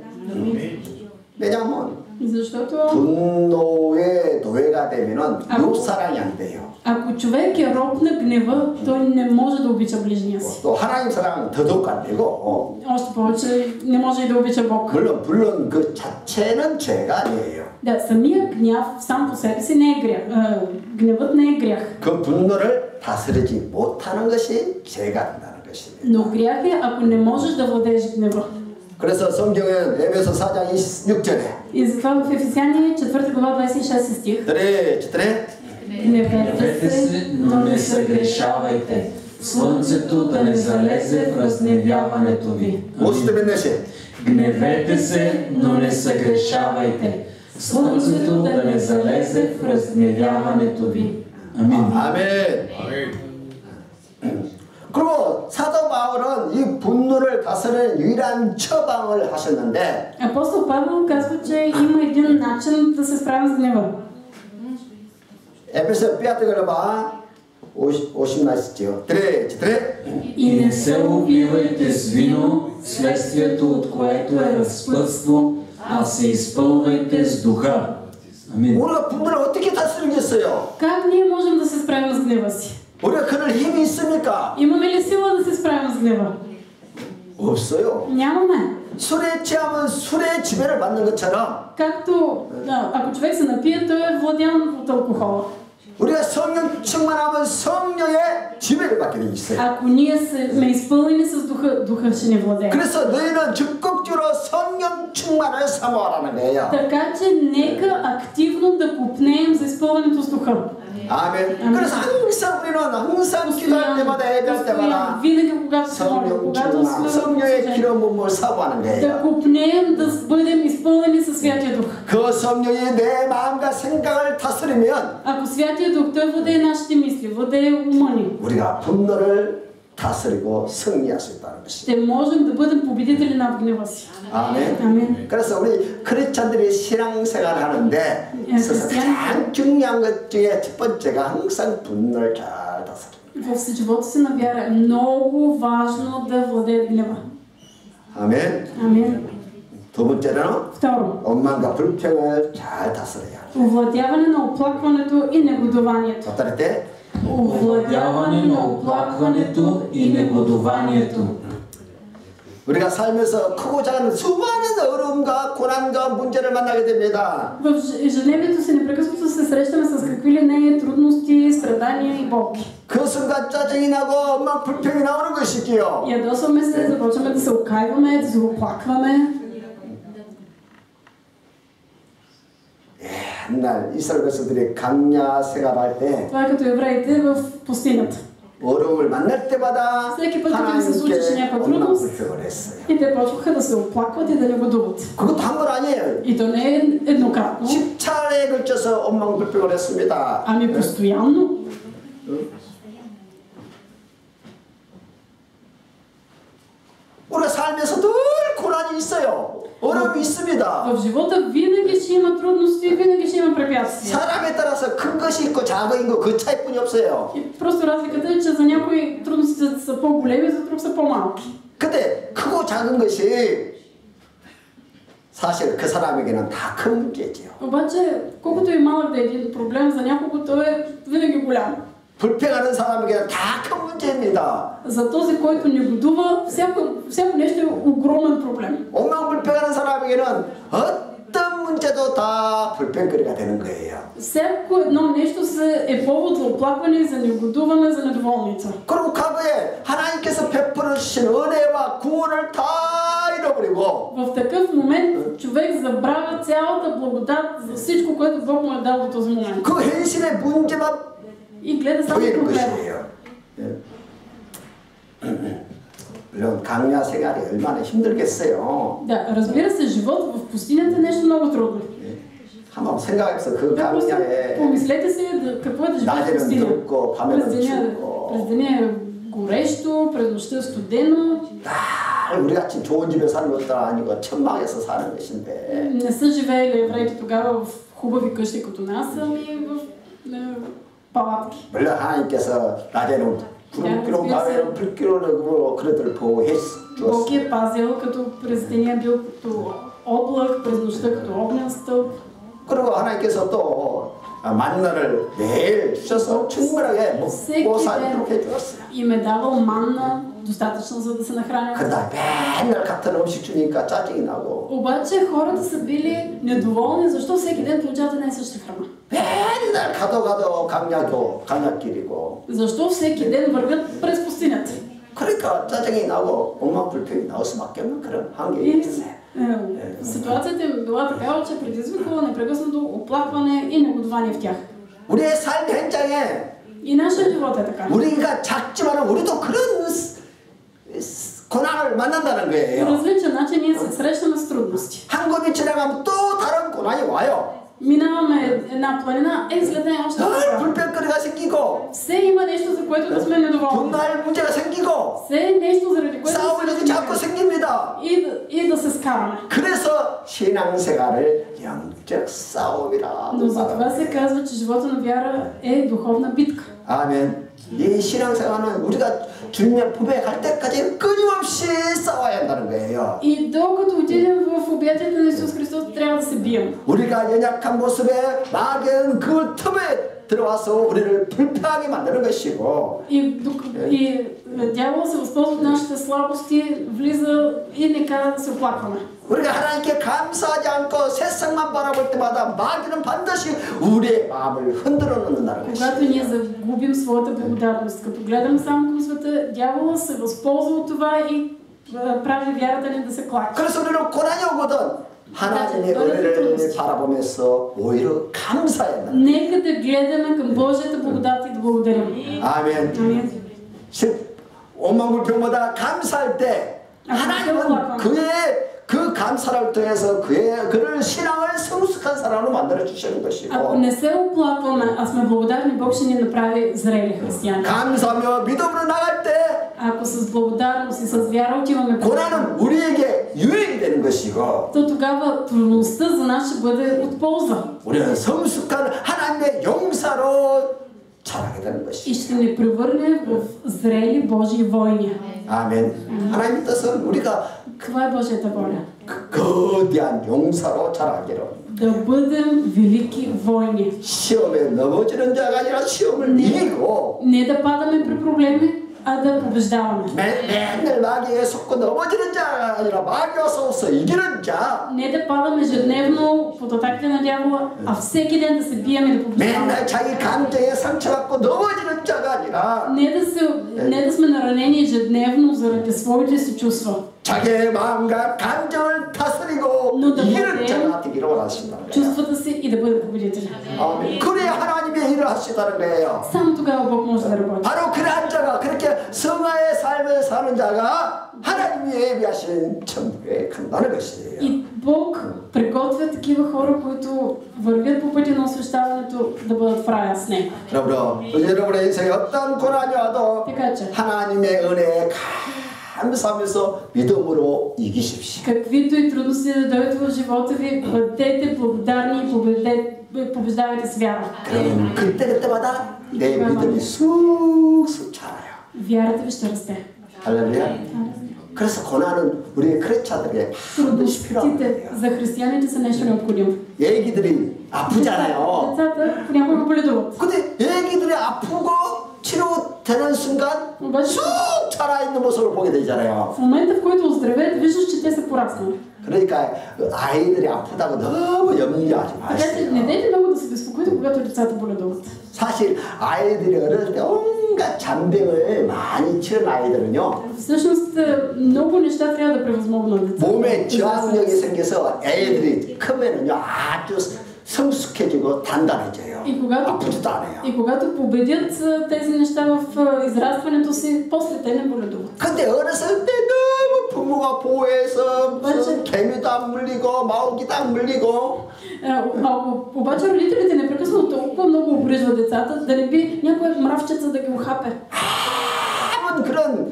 왜냐하면 Защото 분노의 노예가 되면은 육사랑이 안 돼요. ако човек е роб на гнева, той не може да обича ближния си. 또 하나님 사랑은 더더욱 안 되고 Още повече не може и да обича Бог. 물론 그 자체는 죄가 아니에요. Да, самия гняв сам по себе си не е грях. Гневът не е грях. 그 분노를 다스리지 못하는 것이 죄가 된다는 것입니다. Но грях е, ако не можеш да владееш гнева. 그래서 성경은 에베소 4장 26절에 И затова в Ефесяни 4 глава 26 стих. Гневете се, но не съгрешавайте. Слънцето да не залезе в разгневяването ви. Гневете се, но не съгрешавайте. Слънцето да не залезе в разгневяването ви. Амин. 아멘. 그리고 사도 바울은 이 분노를 다스리는 유일한 처방을 하셨는데 Апостол Павел казва, че има един начин да се справим с гнева. 에베소 5 глава 18 стих. И не се опивайте с вино, следствието от което е разпътство, а се изпълвайте с духа. Амин. 우리가 분노를 어떻게 다스리겠어요? Как ние можем да се справим с гнева си? 우리가 그럴 힘이 있습니까? Имаме ли сила да се справим с гнева? 없어요. Нямаме. 술에 취하면 술의 지배를 받는 것처럼 Както ако човек се напие, той е владян от алкохола. 우리가 성령 충만하면 성령의 지배를 받게 돼 있어요. Ако ние сме изпълнени с духа, духа ще ни владее. 그래서 너희는 적극적으로 성령 충만을 사모하라는 거예요. Така че нека активно да купнеем за изпълнението с духа. 아멘. 그래서 항상 우리는 항상 기도할 때마다 예배할 때마다 성령 충만, 성령의 기름 부음을 사모하는 거예요. 그 성령이 내 마음과 생각을 다스리면 우리가 분노를 다스리고 승리할 수 있다는 것입니다. 아멘. 그래서 우리 크리스찬들이 신앙생활을 하는데 있어서 가장 중요한 것 중에 첫 번째가 항상 분노를 잘 다스립니다. 아멘. 두 번째는 원망과 불평을 잘 다스려야 합니다. 어떨 때? Овладяване на оплакването и негодованието. 우리가 살면서 크고 작은 수많은 어려움과 고난과 문제를 만나게 됩니다. В ежедневието си непрекъснато се срещаме с какви ли не трудности, страдания и болки. 그 순간 짜증이 나고 엄마 불평이 나오는 것이지요. Ядосваме се, започваме да се окайваме, да се оплакваме. 옛날 이스라엘 백성들이 강야 생활할 때 Това е като евреите в пустинята. 어려움을 만날 때마다 Всеки път, като им се случеше някаква трудност, и те почваха да се оплакват и да негодуват. 그것도 한 건 아니에요. И то не е еднократно. 10차례에 걸쳐서 엉망불평을 했습니다. Ами постоянно. 우리가 살면서 늘 고난이 있어요. 어려움이 있습니다. В живота винаги ще има трудности, винаги ще има препятствия. 사람에 따라서 큰 것이 있고 작은 거 그 차이뿐이 없어요. Просто разликата е, че за някои трудностите са по-големи, за друг са по-малки. 근데 크고 작은 것이 사실 그 사람에게는 다 큰 문제지요. Обаче, колкото и малък да е един проблем, за някого той е винаги голям. 불평하는 사람에게는 다 큰 문제입니다. За този, който негодува, всяко нещо е огромен проблем. 엉망불평하는 사람에게는 어떤 문제도 다 불평거리가 되는 거예요. Всяко едно нещо е повод за оплакване, за негодуване, за недоволница. 그리고 과거에 하나님께서 베풀어 주신 은혜와 구원을 다 잃어버리고 В такъв момент човек забравя цялата благодат за всичко, което Бог му е дал до този момент. 그 현실의 문제만 И гледа само 보이는 проблема. 것이에요. 물론 강야 생활이 얼마나 힘들겠어요. Да, разбира се, живот в пустинята е нещо много трудно. 한번 생각해서 그 강야에 Помислете си какво е да живееш в пустиня. През деня е горещо, през нощта е студено. 우리 같이 좋은 집에 사는 것도 아니고 천막에서 사는 것인데. Не са живеели евреите тогава в хубави къщи като нас, ами в палатки. 물론 하나님께서 낮에는 구름기로 밤에는 불기로 그들을 보호해 주었어요. Бог е пазил, като през деня бил като облак, през нощта като огнен стълб. 그리고 하나님께서 또 만나를 매일 주셔서 충분하게 먹고 살도록 해주었어요. Им е давал манна, достатъчно за да се нахранят. 그러다 맨날 같은 음식 주니까 짜증이 나고. Обаче хората са били недоволни, защо всеки ден получават една и съща храна. 맨날 가도 강야길이고. Защо всеки ден вървят през пустинята? 그러니까 짜증이 나고 엉망불평이 나올 수밖에 없는 그런 환경이 있어요. Ситуацията им била такава, че предизвикала непрекъснато оплакване и негодование в тях. 우리의 삶 현장에 И нашия живот е така. 우리가 작지만 우리도 그런 고난을 만난다는 По 거예요. различен начин ние се срещаме с трудности. 한 겁이 지나가면 또 다른 고난이 와요. Минаваме една планина, след нея още 늘 불평거리가 생기고 все има нещо, за което да сме недоволни. 분노할 문제가 생기고 все нещо, заради което 싸움이 자꾸 생깁니다. и да се скараме. 그래서 신앙생활을 영적 싸움이라. Но за това се казва, че живота на вяра е духовна битка. 아멘. 이 신앙생활은 우리가 주님의 품에 갈 때까지 끊임없이 싸워야 한다는 거예요. И докато отидем в обятията на Исус Христос, трябва да се бием. 우리가 연약한 모습에 마귀는 그 틈에 들어와서 우리를 불평하게 만드는 것이고. И дявол се възползва от нашите слабости, влиза и не кара да се оплакваме. 우리가 하나님께 감사하지 않고 세상만 바라볼 때마다 마귀는 반드시 우리의 마음을 흔들어 놓는다는 것이죠. Когато ние загубим своята благодарност, като гледаме само към света, дявола се възползва от това и прави вярата ни да се клака. 그래서 우리는 고난이 오거든 하나님의 은혜를 바라보면서 오히려 감사해야 한다. Нека да гледаме към Божията благодат и да благодарим. 아멘. 오만불평보다 감사할 때 하나님은 그 감사를 통해서 그를 신앙을 성숙한 사람으로 만들어 주시는 것이고. Ако не се оплакваме, а сме благодарни, Бог ще ни направи зрели християни. 감사하며 믿음으로 나갈 때 ако с благодарност и с вяра отиваме 고난은 우리에게 유익이 되는 것이고. то тогава трудността за нас ще бъде от полза. 우리는 성숙한 하나님의 용사로 자라게 되는 것이죠. И ще ни превърне в зрели Божии войни. 아멘. 하나님의 뜻은 우리가 Това е Божията воля. 거대한 용사로 자라기로. Да бъдем велики войни. 시험에 넘어지는 자가 아니라 시험을 이기고. Не да падаме при проблеми, а да побеждаваме. 맨날 마귀에 속고 넘어지는 자가 아니라 마귀와 싸워서 이기는 자. Не да падаме ежедневно под атаките на дявола, а всеки ден да се бием и да побеждаваме. 맨날 자기 감정에 상처받고 넘어지는 자가 아니라. Не да сме наранени ежедневно заради своите си чувства. 자기의 마음과 감정을 다스리고 이기는 자가 되기를 원하신다. чувствата си и да бъде победителя. 아멘. 그래야 하나님의 일을 하시다는 거예요. Само тогава Бог може да работи. 바로 그러한 자가 그렇게 성화의 삶을 사는 자가 하나님이 예비하신 천국에 간다는 것이에요. И Бог приготвя такива хора, които вървят по пътя на освещаването, да бъдат в рая с него. 여러분의 인생에 어떤 고난이 와도 하나님의 은혜에 감사하면서 믿음으로 이기십시오. Каквито и трудности да дойдат в живота ви, бъдете благодарни и побеждавайте с вяра. 그럼 그때마다 내 믿음이 쑥쑥 자라요. Вярата ви ще расте. 할렐루야. 그래서 고난은 우리 크리스찬들에게 반드시 필요합니다. За християните са нещо необходимо. 애기들이 아프잖아요. Децата понякога боледуват. 근데 애기들이 아프고 치료되는 순간 쑥 자라있는 모습을 보게 되잖아요. В момента, в който оздравеят, виждаш, че те са пораснали. 그러니까 아이들이 아프다고 너무 염려하지 마세요. Не дайте много да се безпокоите, когато децата боледуват. 사실 아이들이 어릴 때 온갖 잔병을 많이 치른 아이들은요. всъщност много неща трябва да превъзмогнат децата. 몸에 저항력이 생겨서 애들이 크면은요 아주 성숙해지고 단단해져요. 아프지도 않아요. И когато победят тези неща в израстването си, после те не боледуват. 근데 어렸을 때 너무 부모가 보호해서 무슨 개미도 안 물리고 마오기도 안 물리고. обаче родителите непрекъснато толкова много обрежват децата, да не би някоя мравчица да ги ухапе. 아무 그런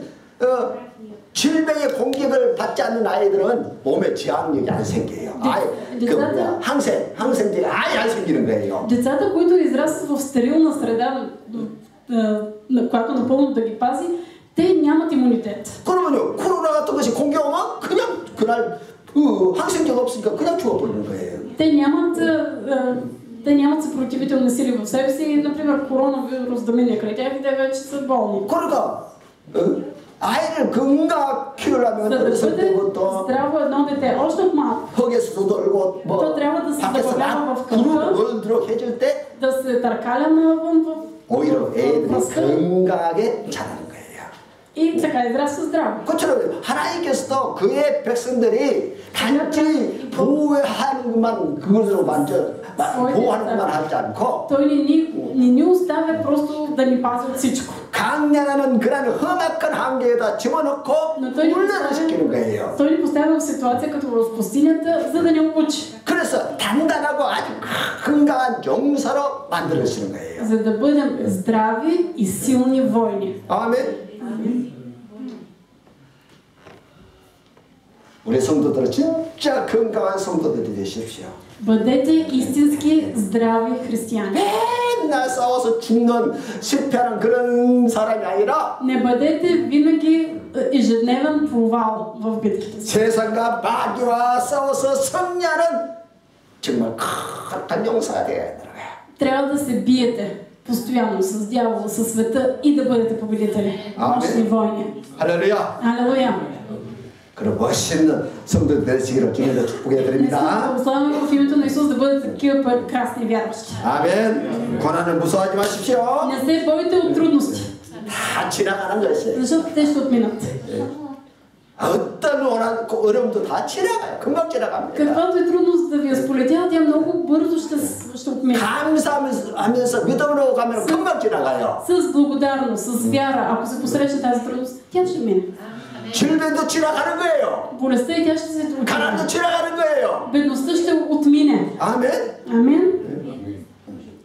질병의 공격을 받지 않는 아이들은 몸에 저항력이 안 생겨요. 항생제가 아예 안 생기는 거예요. Децата, които израстват в стерилна среда, която напълно да ги пази, те нямат имунитет. 그러면요, 코로나 같은 것이 공격하면 그냥 그날 항생제가 없으니까 그냥 죽어버리는 거예요. Те нямат съпротивителни сили в себе си, например коронавирус да мине край тях и те вече са болни. 그러니까 아이를 건강 키우려면 어렸을 때부터 здраво едно дете, още от малко. 흙에서도 놀고 То трябва да се забавлява в къща, 놀도록 해줄 때 да се търкаля навън в 오히려 애들이 건강하게 자라는 거예요. И така израства здраво. 그처럼 하나님께서도 그의 백성들이 단지 보호하는 것만 그것으로 보호하는 것만 하지 않고 Той не ни оставя просто да ни пази от всичко. 강렬하는 그런 험악한 환경에다 집어넣고 훈련을 시키는 거예요. Той ни поставя в ситуация като в пустинята, за да ни обучи. 그래서 단단하고 아주 건강한 용사로 만들어주는 거예요. За да бъдем здрави и силни войни. 아멘. 우리 성도들은 진짜 건강한 성도들이 되십시오. Бъдете истински здрави християни. 맨날 싸워서 죽는 실패하는 그런 사람이 아니라 Не бъдете винаги ежедневен провал в битките. 세상과 마귀와 싸워서 승리하는 정말 큰 용사가 되어야 되는 거야. Трябва да се биете постоянно с дявола, със света и да бъдете победители. Мощни войни. 할렐루야. Алелуя. 그런 멋있는 성도들 되시기를 주님으로 축복해 드립니다. Благословяме в името на Исус да бъдат такива прекрасни вярващи. 아멘. 고난은 무서워하지 마십시오. Не се бойте от трудности. 다 지나가는 것이에요. Защото те ще отминат. 어떤 어려움도 다 지나가요. 금방 지나갑니다. Каквато е трудност да ви сполетява, тя много бързо ще отмине. 감사하면서 믿음으로 가면 금방 지나가요. С благодарност, с вяра, ако се посрещне тази трудност, тя ще мине. 질병도 지나가는 거예요. Болестта и тя ще се отмине. 가난도 지나가는 거예요. Бедността ще отмине. 아멘. Амин.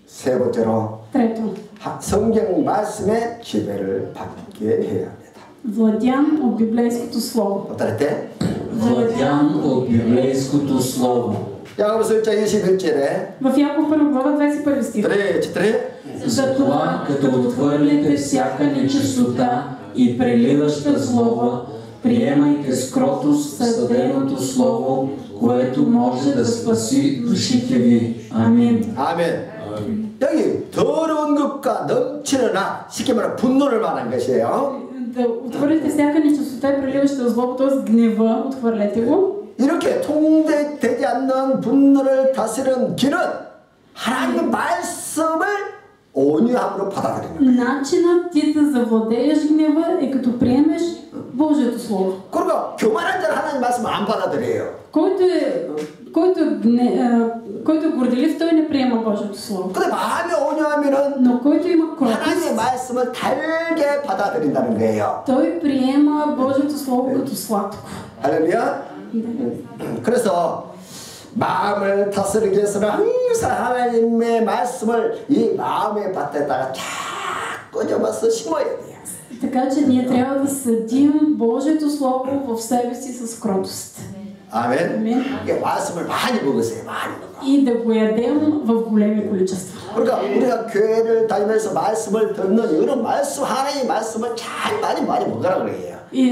세 번째로 Трето. 성경 말씀의 지배를 받게 해야 합니다. Владян от библейското слово. 어떨때? Владян от библейското слово. 야고보서 1장 21절에 В Яков 1 глава 21 стих. Затова, като отхвърлите всяка нечистота и преливаща злоба, приемайте с кротост съденото слово, което може да спаси душите ви. Амин. 아멘. 여기 더러운 것과 넘치는 쉽게 말하면 분노를 말하는 것이에요. Да отхвърлите всяка нечистота и преливаща злоба, т.е. гнева, отхвърлете го. 이렇게 통제되지 않는 분노를 다스리는 길은 하나님의 말씀을 온유함으로 받아들이는 거예요. Начинът ти да завладееш гнева е като приемеш Божието слово. 그리고 교만한 자는 하나님 말씀을 안 받아들여요. Който е горделив, той не приема Божието слово. 근데 마음이 온유하면은 Но който има кротост, 하나님의 말씀을 달게 받아들인다는 거예요. той приема Божието слово като сладко. 할렐루야. 그래서 마음을 다스리기 위해서는 항상 하나님의 말씀을 이 마음의 밭에다가 쫙 꽂아봐서 심어야 돼요. Така че ние трябва да съдим Божието слово в себе си с кротост. 아멘. 이게 말씀을 많이 먹으세요. 많이 먹어. И да го ядем в големи количества. 그러니까 우리가 교회를 다니면서 말씀을 듣는 이런 말씀 하나님의 말씀을 잘 많이 먹으라 그래요. И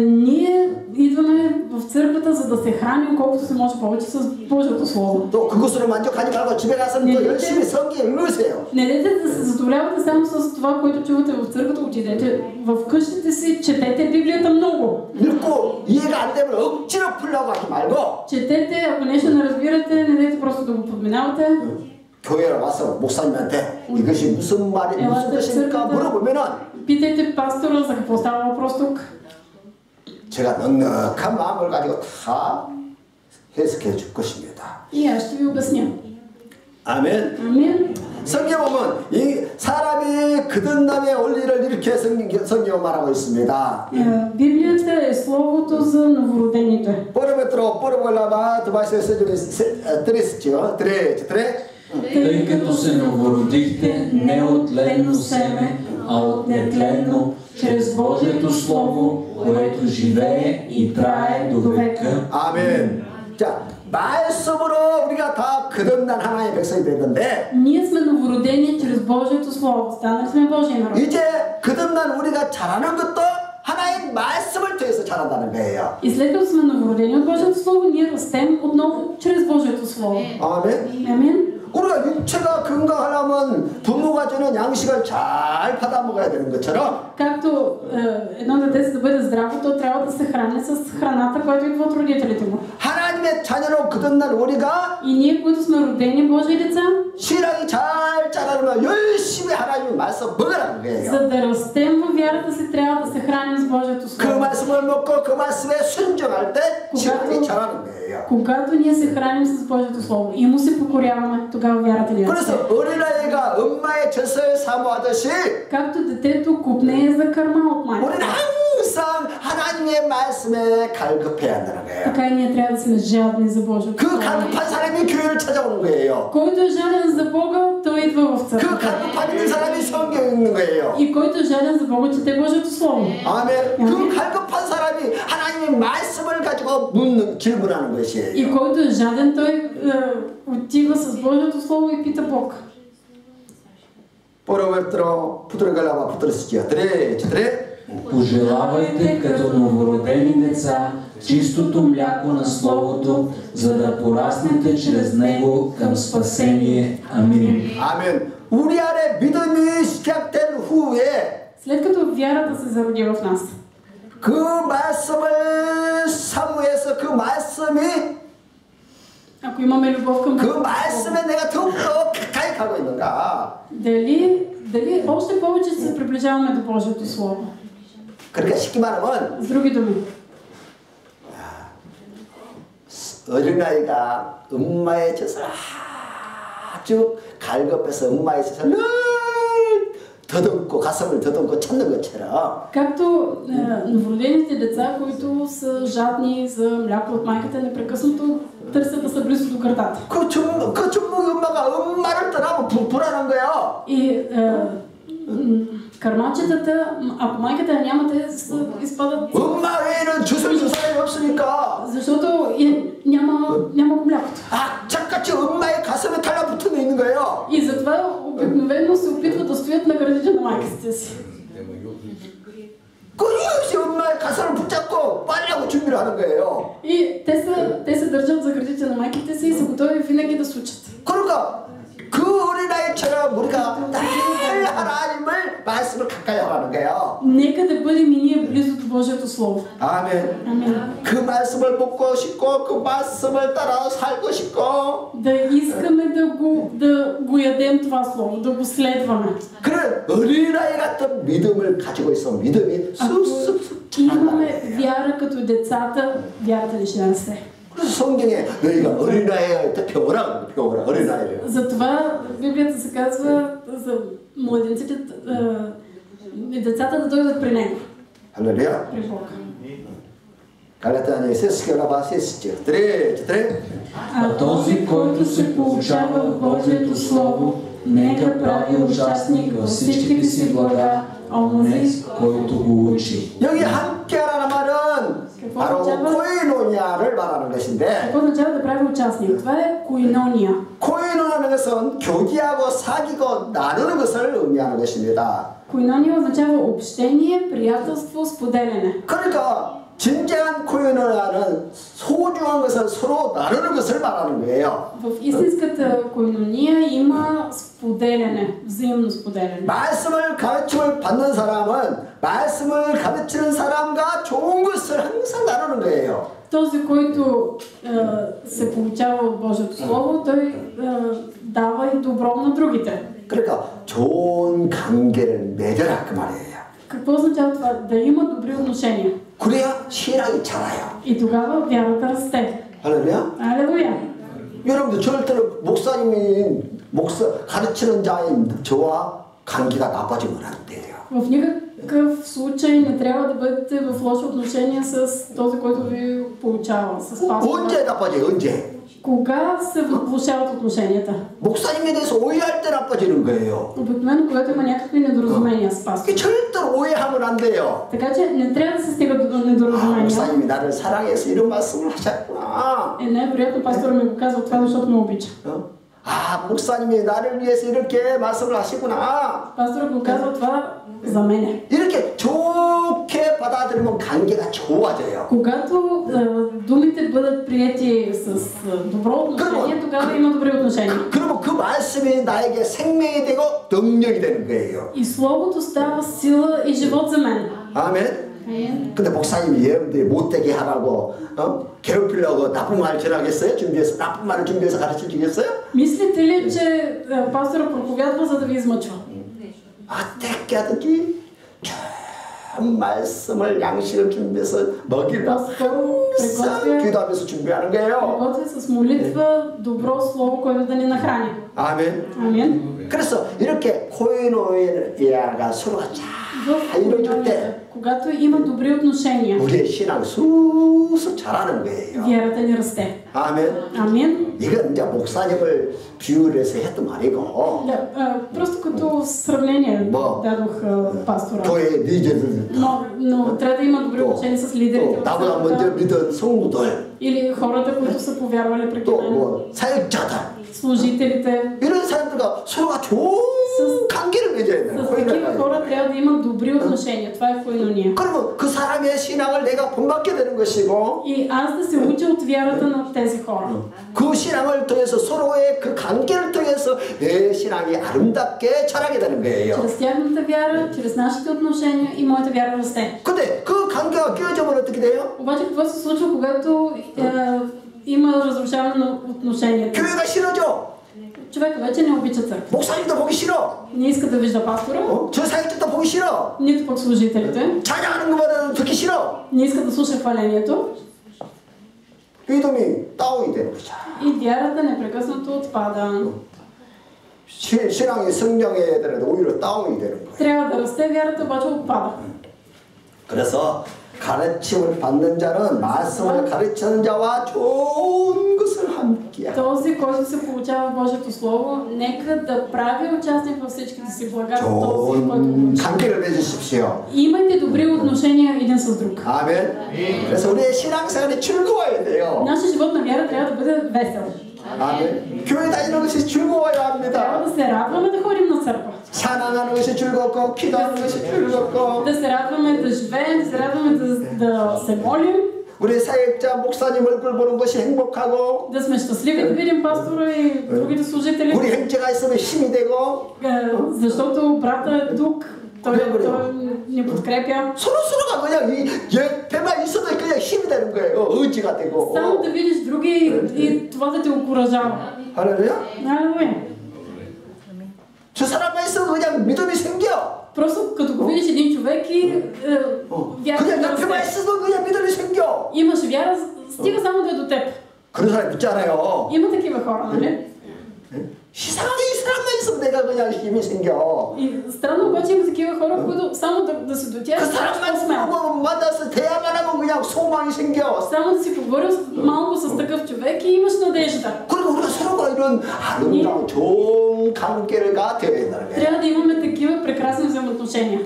ние идваме в църквата, за да се храним колкото се може повече с Божието слово. 또 그것으로 만족하지 말고 집에 가서 또 열심히 성경 읽으세요. Не дайте да се задоволявате само с това, което чувате в църквата, отидете в къщите си, четете Библията много. 읽고 이해가 안 되면 억지로 풀려고 하지 말고. Четете, ако нещо не разбирате, не дайте просто да го подминавате. 교회에 와서 목사님한테 이것이 무슨 말이 무슨 뜻입니까 물어보면은 питайте пастора за какво става въпрос тук. 제가 넉넉한 마음을 가지고 다 해석해 줄 것입니다. И аз ще ви обясня. 아멘. Амин. 성경 보면 이 사람이 거듭남의 원리를 이렇게 성경 말하고 있습니다. Библията е словото за новородените. Първо глава, това ще се Тъй като се новородихте не от тленно семе, а от нетленно, чрез Божието Слово, което живее и трае до века. 아멘. 자, 말씀으로 우리가 다 거듭난 하나님의 백성이 됐는데 Ние сме новородени чрез Божието Слово. Станали сме Божия народ. 이제 거듭난 우리가 잘하는 것도 하나님 말씀을 통해서 잘한다는 거예요. И след като сме новородени от Божието Слово, ние растем отново чрез Божието Слово. 아멘. Амин. 우리가 육체가 건강하려면 부모가 주는 양식을 잘 받아 먹어야 되는 것처럼 Както едно дете за да бъде здраво, то трябва да се храни с храната, която идва от родителите му. 하나님의 자녀로 거듭난 우리가 И ние, които сме родени Божии деца, 신앙이 잘 자라려면 열심히 하나님의 말씀 먹으라는 거예요. за да растем във вярата си, трябва да се храним с Божието 그 Слово. 말씀을 먹고 그 말씀에 순종할 때 신앙이 자라는 거예요. Когато ние се храним с Божието Слово и му се покоряваме, тогава вярата ни расте. 그래서 어린아이가 엄마의 젖을 사모하듯이 Както детето купнее за кърма от майка. 우리는 항상 하나님의 말씀에 갈급해야 한다는 거예요. Така и ние трябва да сме жадни за Божието 그 Слово. 갈급한 사람이 교회를 찾아오는 거예요. Който е жаден за Бога, той идва в 그 църквата. 갈급한 있는 사람이 성경 읽는 거예요. И който е жаден за Бога, чете Божието Слово. 아멘. 그 갈급한 사람이 하나님의 말씀을 가지고 질문하는 것이에요. И който е жаден, той отива с Божието Слово и пита Бог. Първо потръгала потръсичия. Тре. Пожелавайте като новородени деца чистото мляко на Словото, за да пораснете чрез него към спасение. Амин. 아멘. 우리 안에 믿음이 시작된 후에 След като вярата се зароди в нас, 그 말씀을 사모해서 그 말씀이 ако имаме любов към 그 말씀에 내가 더욱더 가까이 가고 있는가? дали още повече се приближаваме до Божието Слово? 그러니까 쉽게 말하면 С други думи, 어린아이가 엄마의 젖을 아주 갈급해서 엄마의 젖을 늘 더듬고 가슴을 더듬고 찾는 것처럼. Както новородените деца, които са жадни за мляко от майката, непрекъснато търсят да са близо до гърдата. 그 젖먹이 엄마가 엄마를 떠나면 불안한 거야. И кърмачетата, ако майката я няма, те изпадат. 엄마 외에는 젖을 줄 사람이 없으니까. Защото няма го млякото. 악착같이 엄마의 가슴에 달라붙어 있는 거예요. И затова обикновено се опитват да стоят на гърдите на майките си. 끊임없이 엄마의 가슴을 붙잡고 빨리하고 준비를 하는 거예요. И те се държат за гърдите на майките си и са готови винаги да случат. 그러니까 그 어린아이처럼 우리가 늘 하나님을 말씀을 가까이 하라는 거예요. Нека да бъдем и ние близо до Божието Слово. 아멘. Амин. 그 말씀을 묻고 싶고 그 말씀을 따라 살고 싶고. Да искаме да го ядем това Слово, да го следваме. 그런 어린아이 같은 믿음을 가지고 있어. 믿음이 쑥쑥 имаме вяра като децата, вярата ни ще расте. 그래서 성경에 너희가 어린아이일 때 배우라 어린아이를. затова в Библията се казва за младенците, децата да дойдат при него. 할렐루야. При Бога. галатяни 6 глава 6 3. А този, който се получава от Божието Слово, нека прави участник във всичките си блага, а онези, който го учи. 여기 함께하라는 말은 바로 코이노니아를 말하는 것인데. какво означава да прави участник? Това е коинония. 코이노라는 것은 교제하고 사귀고 나누는 것을 의미하는 것입니다. Коинония означава общение, приятелство, споделяне. 그러니까 진정한 코이노니아는 소중한 것을 서로 나누는 것을 말하는 거예요. В истинската коинония има споделяне, взаимно споделяне. 말씀을 가르침을 받는 사람은 말씀을 가르치는 사람과 좋은 것을 항상 나누는 거예요. Този, който се получава от Божието Слово, той дава и добро на другите. 그러니까 좋은 관계를 맺어라 그 말이에요. Какво означава това? Да има добри отношения. 그래야 신앙이 자라요. И тогава вярата расте. 할렐루야. Алелуя. 여러분들 절대로 가르치는 자인 저와 관계가 나빠지면 안 돼요. В никакъв случай не трябва да бъдете в лоши отношения с този, който ви получава, с пастора. 언제 나빠져요? 언제? Кога се влошават отношенията? 목사님에 대해서 오해할 때 나빠지는 거예요. Обикновено, когато има някакви недоразумения с пастора. 절대로 오해하면 안 돼요. Така че не трябва да се стига до недоразумения. 목사님이 나를 사랑해서 이런 말씀을 하셨구나. Най-вероятно пастора ми го казва това, защото ме обича. 목사님이 나를 위해서 이렇게 말씀을 하시구나. Пастора го казва това за мене. 이렇게 좋게 받아들이면 관계가 좋아져요. Когато думите бъдат приети с добро отношение, тогава има добри отношения. 그러면 그 말씀이 나에게 생명이 되고 능력이 되는 거예요. И словото става сила и живот за мен. 아멘. 근데 목사님이 여러분들이 못되게 하라고 괴롭히려고 나쁜 말 전하겠어요? 준비해서 나쁜 말을 준비해서 가르쳐 주겠어요? Мислите ли, че пастора проповядва, за да ви измъчва? 어떻게 하든지 좋은 말씀을 양식을 준비해서 먹이려고 항상 기도하면서 준비하는 거예요. Приготвя с молитва добро слово, което да ни нахрани. 아멘. Амин. 그래서 이렇게 코이노니아가 서로가 잘 이루어질 때 когато има добри отношения, 우리의 신앙 쑥쑥 자라는 거예요. вярата ни расте. 아멘. Амин. 이건 이제 목사님을 비유를 해서 했던 말이고. Просто като сравнение дадох пастора. 교회 리더들. Но трябва да има добри отношения с лидерите. 나보다 먼저 믿은 성도들. Или хората, които са повярвали преди мен. 또 사역자들. Служителите. 이런 사람들과 서로가 좋은 관계를 맺어야 돼요. С такива хора трябва да имат добри отношения. Това е коинония. 그러면 그 사람의 신앙을 내가 본받게 되는 것이고. И аз да се уча от вярата на тези хора. 그 신앙을 통해서 서로의 그 관계를 통해서 내 신앙이 아름답게 자라게 되는 거예요. чрез тяхната вяра, чрез нашите отношения и моята вяра расте. 근데 그 관계가 깨어지면 어떻게 돼요? обаче какво се случва, когато има разрушаване на отношенията? 교회가 싫어져. човек вече не обича църква. 목사님도 보기 싫어. Не иска да вижда пастора. 저 사역자도 보기 싫어. нито пък служителите. 찬양하는 것보다 듣기 싫어. Не иска да слуша хвалението. 믿음이 다운이 되는 거죠. И вярата непрекъснато отпада. 신앙이 성장해야 오히려 다운이 되는 거예요. Трябва да расте вярата, обаче отпада. 그래서 가르침을 받는 자는 말씀을 가르치는 자와 좋은 것을 함께. Този, който се получава Божието Слово, нека да прави участие във всичките си блага с този, който учи. 관계를 맺으십시오. Имайте добри отношения един с друг. 아멘. 그래서 우리의 신앙생활이 즐거워야 돼요. Нашия живот на вяра трябва да бъде весел. 아멘. 교회 다니는 것이 즐거워야 Трябва 합니다. да се радваме да ходим на църква. 찬양하는 것이 즐겁고 기도하는 것이 즐겁고 Да се радваме да живеем, да се радваме да се молим. 우리 사역자 목사님 얼굴 보는 것이 행복하고 Да сме щастливи да видим пастора и другите служители. 우리 형제가 있으면 힘이 되고 Защото брата е тук. Той ни подкрепя. 서로가 그냥 이 옆에만 있어도 그냥 힘이 되는 거예요. 의지가 되고. Само да видиш други и това да те окуражава. 할렐루야? Алелуя. 저 사람만 있어도 그냥 믿음이 생겨. Просто като го видиш един човек и вярата 그냥 да 옆에만 расте. 있어도 그냥 믿음이 생겨. Имаш вяра, стига само да е до теб. 그런 사람 있잖아요. Има такива хора, нали? 이상하게 이 사람만 있으면 내가 그냥 힘이 생겨. И странно обаче има такива хора, които само да се дотягат, 그 사람만 만나서 대화만 하면 그냥 소망이 생겨. само да си поговорил малко с такъв човек и имаш надежда. 그리고 우리가 서로가 이런 아름다운 좋은 관계를 가져야 된다는 거예요. Трябва да имаме такива прекрасни взаимоотношения.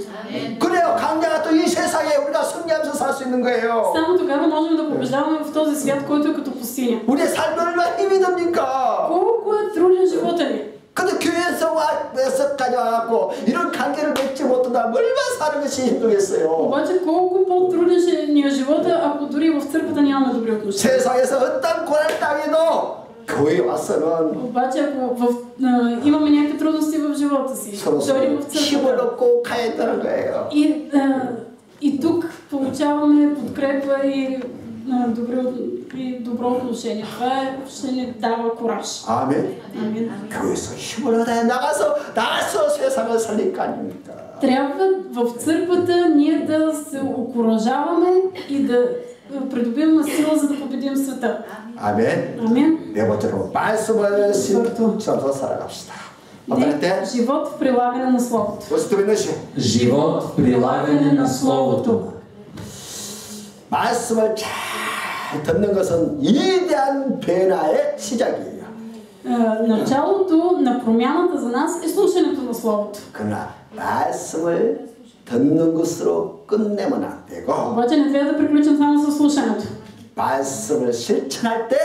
그래요. 강자가 또 이 세상에 우리가 승리하면서 살 수 있는 거예요. Само тогава можем да побеждаваме в този свят, който е като пустиня. 우리의 삶이 얼마나 힘이 듭니까? Колко е труден живота ни. 근데 교회에서까지 와갖고 이런 관계를 맺지 못한다면 얼마나 사는 것이 힘들겠어요. Обаче колко по-труден ще ни е живота, ако дори в църквата нямаме добри отношения. 세상에서 어떤 고난을 당해도 교회에 와서는 Обаче ако имаме някакви трудности в живота си, дойдем в 힘을 църквата 얻고 가야 된다는 거예요. и тук получаваме подкрепа и добро отношение. Това ще ни дава кураж. 아멘. Амин. 교회에서 힘을 얻어 나가서 세상을 살릴 거 아닙니까? Трябва в църквата ние да се окуражаваме и да придобиваме сила, за да победим света. 아멘. Амин. 네 번째로 말씀을 실천해서 살아갑시다. Живот в прилагане на Словото. Живот в прилагане на Словото. 말씀을 잘 듣는 것은 위대한 변화의 시작이에요. Началото на промяната за нас е слушането на Словото. 그러나 말씀을 듣는 것으로 끝내면 안 되고 обаче не трябва да приключим само с слушането. 말씀을 실천할 때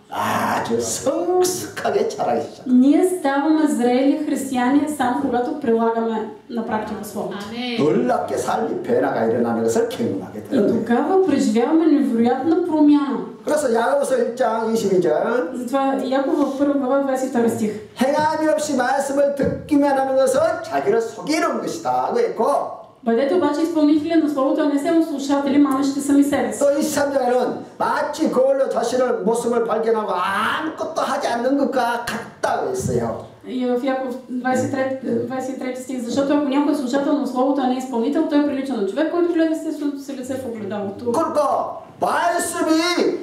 아주 성숙하게 자라기 시작. Ние ставаме зрели християни само когато прилагаме на практика Словото. 놀랍게 삶이 변화가 일어나는 것을 경험하게 И 되는 거예요. тогава преживяваме невероятна промяна. 그래서 야고보서 1장 22절 затова Яков в 1 глава 22 стих. 행함이 없이 말씀을 듣기만 하는 것은 자기를 속이는 것이다. 그랬고 Бъдете обаче изпълнители на Словото, а не само слушатели, мамещите сами себе си. 또 23장에는 마치 거울로 자신의 모습을 발견하고 아무것도 하지 않는 것과 같다고 했어요. И в Яков 23 стих, защото ако някой е слушател на Словото, а не изпълнител, той прилича на човек, който гледа естественото си лице в огледалото. 그러니까 말씀이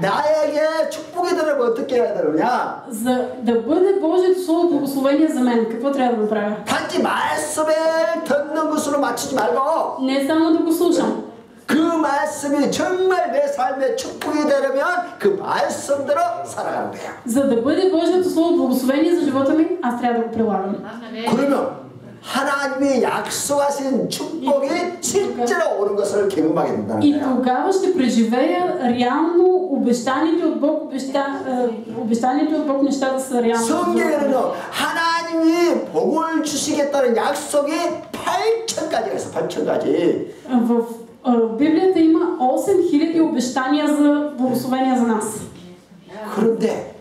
나에게 축복이 되려면 어떻게 해야 되느냐? За да бъде Божието Слово благословение за мен, какво трябва да направя? 단지 말씀을 듣는 것으로 맞추지 말고 Не само да го слушам. 그 말씀이 정말 내 삶에 축복이 되려면 그 말씀대로 살아가는 거야. За да бъде Божието Слово благословение за живота ми, аз трябва да го прилагам. 그러면 하나님이 약속하신 축복이 실제로 오는 것을 경험하게 된다는 И 거야. тогава ще преживея реално обещаните от Бог неща да са реално. 성경에는요 하나님이 복을 주시겠다는 약속이 8,000가지가 있어. 8,000가지. В Библията има 8000 обещания за благословения за нас. 그런데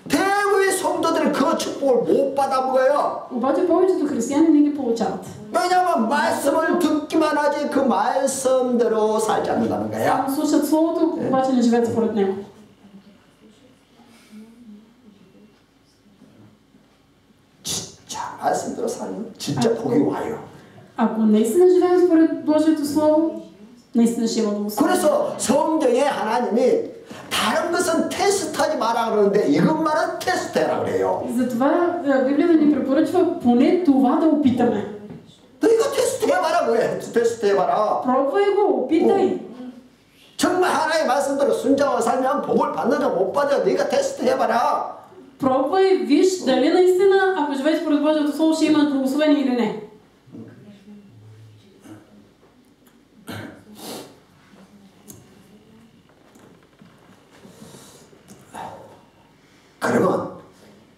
대부분의 성도들이 그 축복을 못 받아먹어요. обаче повечето християни не ги получават. 왜냐하면 말씀을 듣기만 하지 그 말씀대로 살지 않는다는 거야. Само слушат Словото, обаче не живеят според него. 진짜 말씀대로 살면 진짜 복이 와요. Ако наистина живеем според Божието Слово, наистина ще има благословение. 그래서 성경에 하나님이 다른 것은 테스트하지 마라 그러는데 이것만은 테스트해라 그래요. Затова Библията ни препоръчва поне това да опитаме. 너 이거 테스트해봐라 그래. 테스트해봐라. Пробвай го, опитай. 정말 하나님의 말씀대로 순종하고 살면 복을 받는다 못 받아. 네가 테스트해봐라. Пробвай, виж дали наистина, ако живееш според Божието Слово, ще имаш благословение или не. 그러면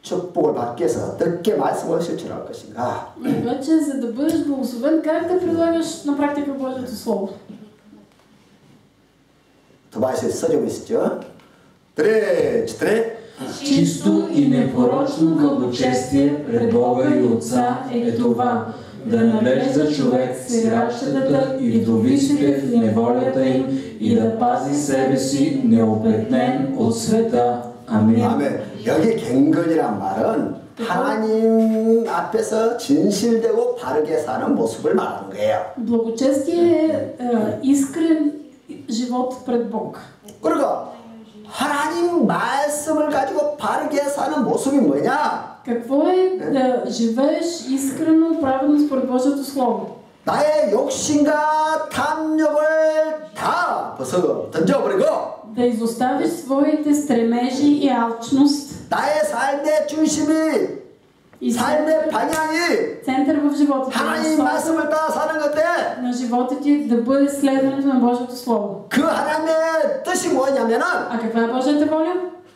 축복을 받기 위해서 어떻게 말씀을 실천할 것인가? Обаче, за да бъдеш благословен, как да прилагаш на практика Божието Слово? Това се съдим 있죠? 3, 4. Чисто и непорочно благочестие пред Бога и Отца е това, да навежда човек сирачетата и вдовиците в неволята им и да пази себе си неопетнен от света. 아멘. 아멘. 여기 경건이란 말은 하나님 앞에서 진실되고 바르게 사는 모습을 말하는 거예요. Благочестие е искрен живот пред Бог. 그러니까 하나님 말씀을 가지고 바르게 사는 모습이 뭐냐? Какво е да живееш искрено, праведно според Божието Слово? 나의 욕심과 탐욕을 다 벗어 던져버리고 Да изоставиш своите стремежи и алчност 나의 삶의 중심이 и 삶의 방향이 център в живота ти. 하나님 말씀을 따라 사는 건데 На живота ти да бъде следването на Божието Слово. 그 하나님의 뜻이 뭐냐면은 А каква е Божията воля?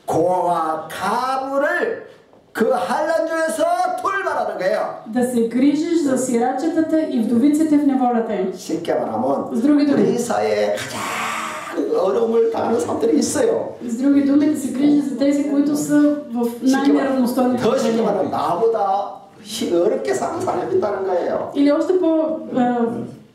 고와 가부를 그 한란중에서 돌발하는 거예요. Да се грижиш за сирачетата и вдовиците в неволята им. 쉽게 말하면 С други думи. 우리 사회에 가장 어려움을 당하는 사람들이 있어요. С други думи, да се грижиш за тези, които са в най-неравностойно 더 쉽게 положение. 말하면 나보다 어렵게 사는 사람이 있다는 거예요. Или още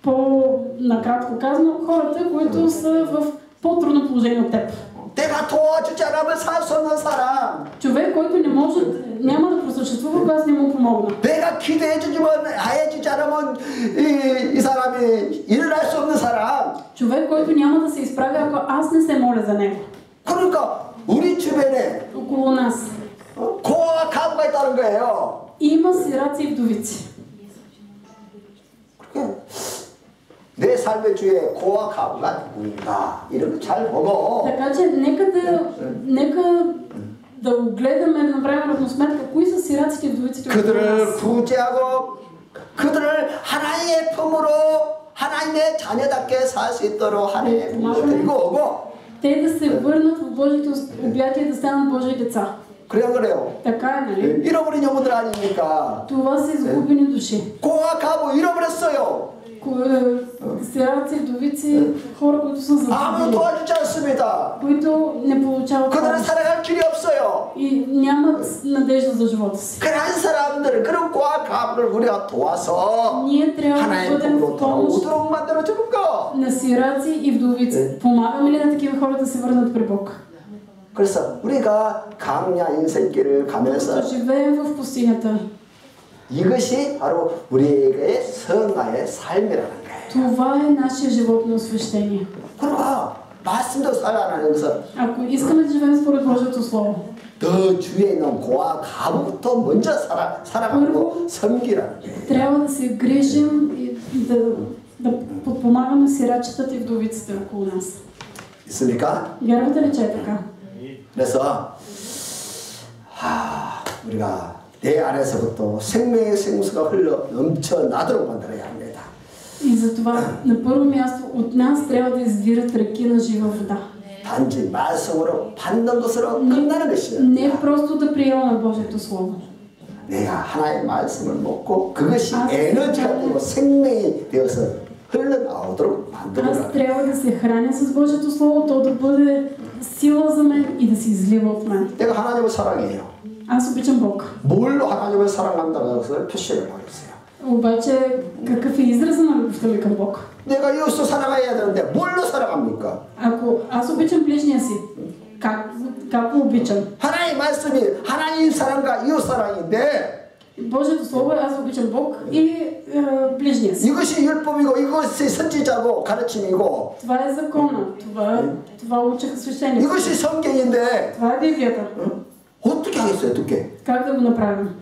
по-накратко казано, хората, които са в по-трудно положение от теб. 내가 도와주지 않으면 살 수 없는 사람. Човек, който не може, няма да просъществува, когато аз не му помогна. 내가 해주지 않으면 이 사람이 일어날 수 없는 사람. Човек, който няма да се изправя, ако аз не се моля за него. 그러니까 우리 주변에 Около нас 고와 가부가 있다는 거예요. има сираци и вдовици. 내 삶의 주에 고와 가부가 누구인가 이런 거 잘 보고. Така че нека да огледаме, да направим равносметка, кои са сираците и вдовиците около 그들을 нас. 구제하고 그들을 하나님의 품으로 하나님의 자녀답게 살 수 있도록 하나님의 품으로 데리고 오고. Те да се върнат в Божиите обятия, да станат Божии деца. 그래요. Така е, нали? 잃어버린 영혼들 아닙니까? Това са изгубени души. 고와 가부 잃어버렸어요. Сираци, вдовици, хора, които са 아무 загубени, 도와주지 않습니다. които не получават 그들은 помощ 살아갈 길이 없어요. и нямат надежда за живота си. 그런 사람들, 그런 고와 가부를 우리가 도와서 Ние трябва да 하나님 бъдем 품으로 в помощ 돌아오도록 만들어주는 거. на сираци и вдовици. Помагаме ли на такива хора да се върнат при Бог? 그래서 우리가 강야 인생길을 가면서 Живеем в пустинята. 이것이 바로 우리에게 성화의 삶이라는 거예요. Това е нашия живот на освещение. 그러니까 말씀도 살아나는 것은 Ако искаме да живеем според Божието Слово, 더 주위에 있는 고와 가부부터 먼저 살아가고 섬기라는 거예요. трябва да се грижим и да подпомагаме сирачетата и вдовиците около нас. 있습니까? Вярвате ли, че е така? 그래서 우리가 내 안에서부터 생명의 생수가 흘러 넘쳐나도록 만들어야 합니다. И затова на първо място от нас трябва да извират реки на жива вода. 단지 말씀으로 받는 것으로 끝나는 것이야. Не просто да приемаме Божието Слово. 내가 하나의 말씀을 먹고 그것이 에너지가 되고 생명이 되어서 흘러나오도록 만들어라. Аз трябва да се храня с Божието Слово, то да бъде сила за мен и да се излива от мен. 내가 하나님을 사랑해요. Аз обичам Бог. 뭘로 하나님을 사랑한다는 것을 표시를 하겠어요. Обаче какъв е изразът на любовта ми към Бог? 내가 이웃을 사랑해야 되는데 뭘로 사랑합니까? Ако аз обичам ближния си, как го обичам? 하나님 말씀이 하나님 사랑과 이웃 사랑인데 Божието Слово е аз обичам Бог и ближния си. 이것이 율법이고 이것이 선지자고 가르침이고. Това е закона. Това учиха свещениците. 이것이 성경인데. Това е Библията. 어떻게 하겠어요, 어떻게? Как да го направим?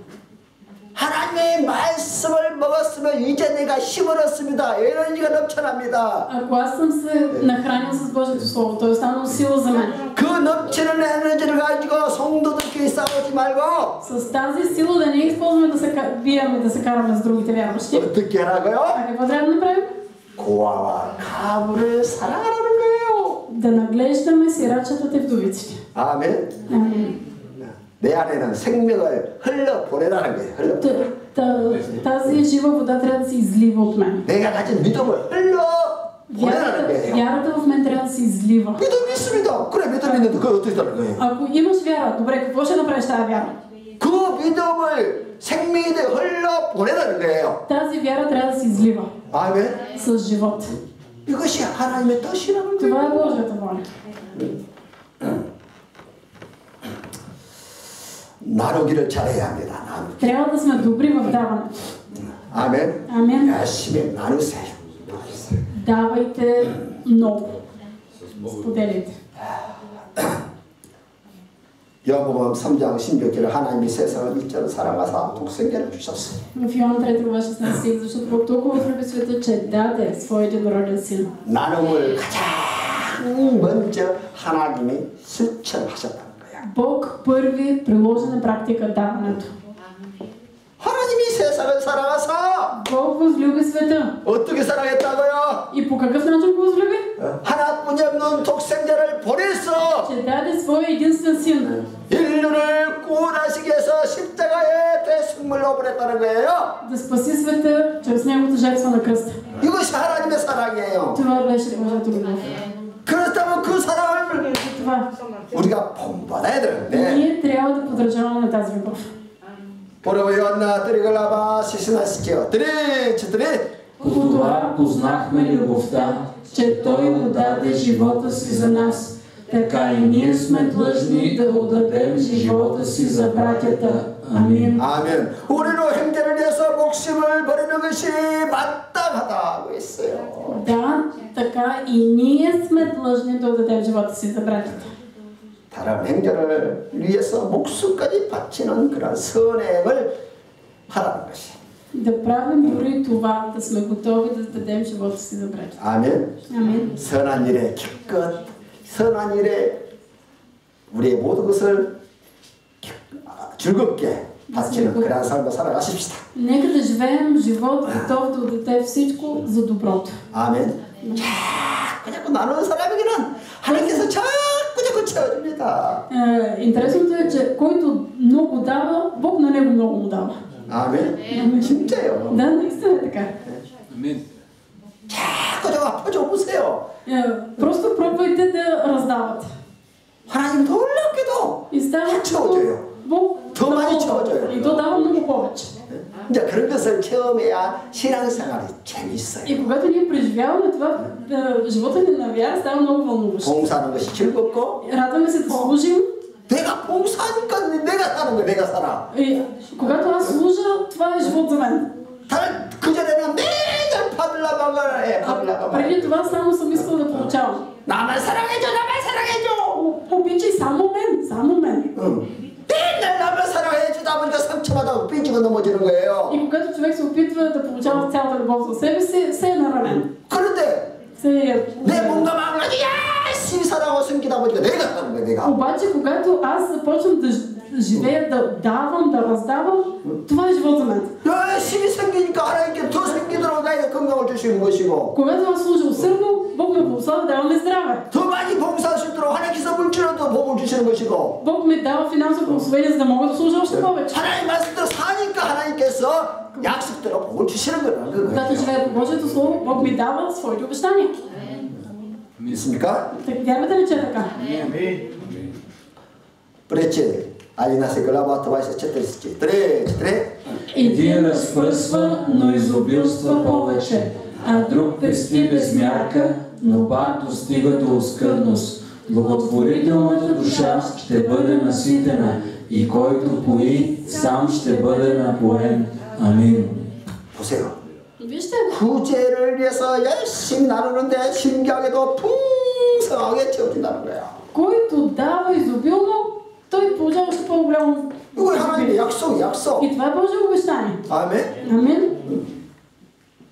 하나님의 말씀을 먹었으면 이제 내가 힘을 얻습니다. 에너지가 넘쳐납니다. Ако аз съм се нахранил с Божието Слово, то е станало сила за мен. 그 넘치는 에너지를 가지고 성도들끼리 싸우지 말고 С тази сила да не използваме да се биеме, да се караме с другите вярващи. 어떻게 하라고요? А какво трябва да направим? 고아와 가부를 사랑하라는 거예요. Да наглеждаме сирачетата и вдовиците. 아멘. Амин. 내 안에는 생명을 흘러 보내라는 거예요. 흘러. Тази жива вода трябва да се излива от мен. 내가 가진 믿음을 흘러 보내라는 거예요. Вярата в мен трябва да се излива. 믿음이 있습니다. 그래 믿음이 있는데 그거 어떻게 하는 거예요? Ако имаш вяра, добре, какво ще направиш тази вяра? 그 믿음을 생명이 돼 흘러 보내라는 거예요. Тази вяра трябва да се излива. 아멘. С живот. 이것이 하나님의 뜻이라는 거예요. Това е Божията воля. 나누기를 잘해야 합니다. 나누기. Трябва да сме добри в даването. 아멘. Амен. 열심히 나누세요. Давайте много. Споделяйте. 요한복음 3장 16절에 하나님이 세상을 이처럼 사랑하사 독생자를 주셨어요. В Йоан 3 глава 16 стих, защото Бог толкова възлюби света, че даде своя единороден син. 나눔을 가장 먼저 하나님이 실천하셨다는 거야. Бог първи приложи на практика даването. 하나님이 세상을 사랑하사 Бог възлюби света. 어떻게 사랑했다고요? И по какъв начин го възлюби? 하나뿐이 없는 독생자를 보냈어. Че даде своя единствен син. 인류를 구원하시기 위해서 십자가에 대승물로 보냈다는 거예요. Да спаси света чрез неговата жертва на кръста. 이것이 하나님의 사랑이에요. Това беше Божията любов. 그렇다면 그 사랑을 Това. 우리가 본받아야 되는데. Ние трябва да подражаваме на тази любов. 보라고 요한나 드리글라바 시스나시키요 드리 По това познахме любовта, че Той отдаде живота си за нас. Така и ние сме длъжни да отдадем живота си за братята. Амин. 아멘. 우리로 형제를 위해서 목숨을 버리는 것이 마땅하다고 했어요. Да, така и ние сме длъжни да отдадем живота си за братята. 다른 형제를 위해서 목숨까지 바치는 그런 선행을 하라는 것이. Да правим дори това, да сме готови да дадем живота си за братята. 아멘. Амин. 선한 일에 기껏 선한 일에 우리의 모든 것을 즐겁게 바치는 그런 삶을 살아가십시다. Нека да живеем живот, готов да отдаде всичко за доброто. 아멘. 자꾸 나누는 사람에게는 하나님께서 자꾸 채워줍니다. Интересното е, че който много дава, Бог на него много му дава. 아멘. 진짜요. Да, наистина е така. Амин. 자꾸 좀 아파줘 Просто пробвайте да раздавате. 하나님 놀랍게도 И става 채워줘요. Бог 더 많이 채워줘요. И то дава много повече. 이제 그런 것을 체험해야 신앙생활이 재밌어요. И когато ние преживяваме това, живота ни на вяра става много вълнуващо. 봉사하는 것이 즐겁고 Радваме се да служим. 내가 봉사하니까 내가 사는 거야. 내가 살아. И когато аз служа, това е живот за мен. 그전에는 매일 받으려고 해. Преди това само съм искала да получавам. 나만 사랑해줘. Обичай само мен. 맨날 나만 사랑해주다 보니까 상처받아 삐지고 넘어지는 거예요. И когато човек се опитва да получава цялата любов за себе си, се е наранен. 그런데 내 몸과 마음을 아주 열심히 사랑하고 숨기다 보니까 내가 사는 거야. 내가. Обаче, когато аз започвам да живея, да давам, да раздавам, това е живот за мен. 열심히 생기니까 하나님께 더 생기도록 나에게 건강을 주시는 것이고. Когато аз служа усърдно, Бог ме благославя, дава ми здраве. 더 많이 봉사할 수 있도록 하나님께서 물질로도 복을 주시는 것이고. Бог ми дава финансово благословение, за да мога да служа още повече. 하나님 말씀대로 사니까 하나님께서 약속대로 복을 주시는 거라는 거예요. Когато живея по Божието Слово, Бог ми дава своите обещания. 믿습니까? Вярвате ли, че е така? Прече, една се глава, това са 4. Един разпръсва, но изобилства повече, а друг пести без мярка, но пак достига до оскъдност. Благотворителната душа ще бъде наситена и който пои, сам ще бъде напоен. Амин. 보세요. Вижте, 구제를 위해서 열심히 나누는데 신기하게도 풍성하게 채워진다는 거야. който дава изобилно, той получава още по-голямо. 이거 하나님의 약속. И това е Божие обещание. 아멘. Амин.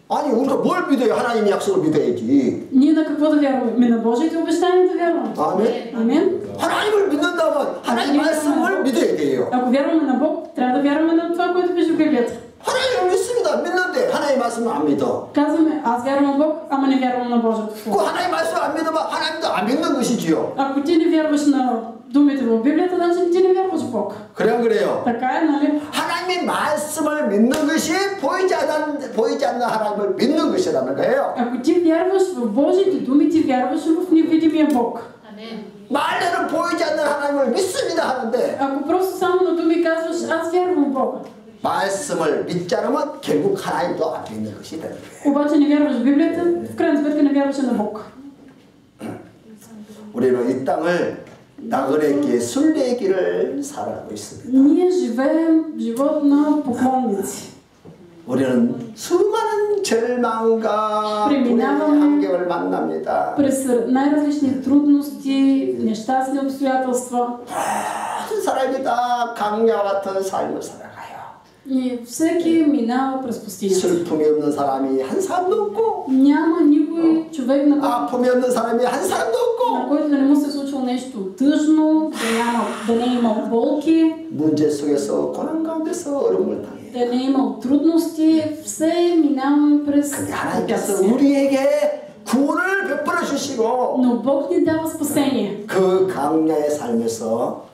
아니 우리가 뭘 믿어요? 하나님의 약속을 믿어야지. Ние на какво да вярваме? На Божиите обещания да вярваме. 아멘. Амин. 하나님을 믿는다면 하나님 말씀을 믿어야 돼요. Ако вярваме на Бог, трябва да вярваме на това, което пише в Библията. 하나님을 믿습니다. 믿는데 하나님 말씀을 안 믿어. Казваме, аз вярвам в Бог, ама не вярвам на Божието 그 Слово. 하나님 말씀을 안 믿으면 하나님도 안 믿는 것이지요. Ако ти не вярваш на думите в Библията, значи ти не вярваш в Бог. 그래 그래요. Така е, нали? 하나님의 말씀을 믿는 것이 보이지 않는 하나님을 믿는 것이라는 거예요. Ако ти вярваш в Божиите думи, ти вярваш в невидимия Бог. 말로는 보이지 않는 하나님을 믿습니다 하는데 Ако просто само на думи казваш, аз вярвам в Бога, 말씀을 믿지 않으면 결국 하나님도 안 믿는 것이 되는 거예요. обаче не вярваш в Библията, в крайна сметка не вярваш на Бог. 우리는 이 땅을 나그네께 순례길을 살아가고 있습니다. Ние живеем живот на поклонници. 우리는 수많은 절망과 불행의 환경을 만납니다. През най-различни трудности, нещастни обстоятелства. 모든 사람이 다 강야와 같은 삶을 살아가요. И всеки минава през пустинята. 슬픔이 없는 사람이 한 사람도 없고 Няма никой човек, на 아픔이 없는 사람이 한 사람도 없고 който да не му се случило нещо тъжно, да не е имал болки, 문제 속에서 고난 가운데서 어려움을 당해. да не е имал трудности, все минаваме през 근데 하나님께서 препятствия. 우리에게 구원을 베풀어 주시고 Но Бог ни дава спасение, 그 강야의 삶에서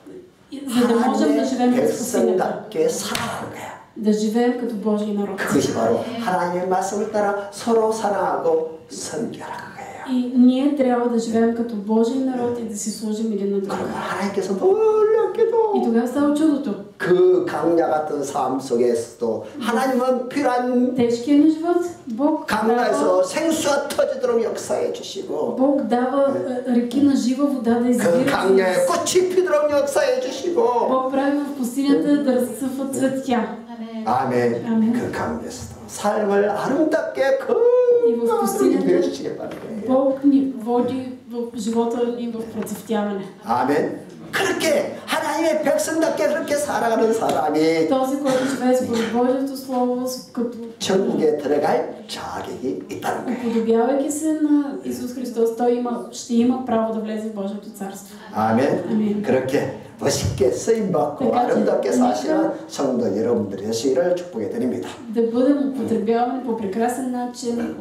за да можем да живеем 하나님의 през пустинята. 백성답게 살아가는 거야. Да живеем като Божий народ. 그것이 바로 하나님의 말씀을 따라 서로 사랑하고 섬기라는 거예요. И ние трябва да живеем като Божий народ и да си служим един на друг. 그러면 하나님께서 놀랍게도 И тогава става чудото. 그 강야 같은 삶 속에서도 하나님은 필요한 Тежкият ни живот, Бог 강야에서 생수가 터지도록 역사해 주시고 Бог дава реки на жива вода да 그 избират. 강야에 꽃이 피도록 역사해 주시고 Бог прави в пустинята да разцъфват цветя. 아멘. 아멘. 그 강야에서도 삶을 아름답게 И в пустинята 건강하게 해주시길 바랍니다. Бог ни води в живота ни в процъфтяване. 아멘. 그렇게 하나님의 백성답게 그렇게 살아가는 사람이 Този, който живее според Божието Слово, като 천국에 들어갈 자격이 있다는 거예요. уподобявайки се на Исус Христос, той ще има право да влезе в Божието царство. 아멘. 아멘. 그렇게 멋있게 쓰임받고 아름답게 사시는 성도 여러분들의 되시기를 축복해 드립니다. Да бъдем употребявани по прекрасен начин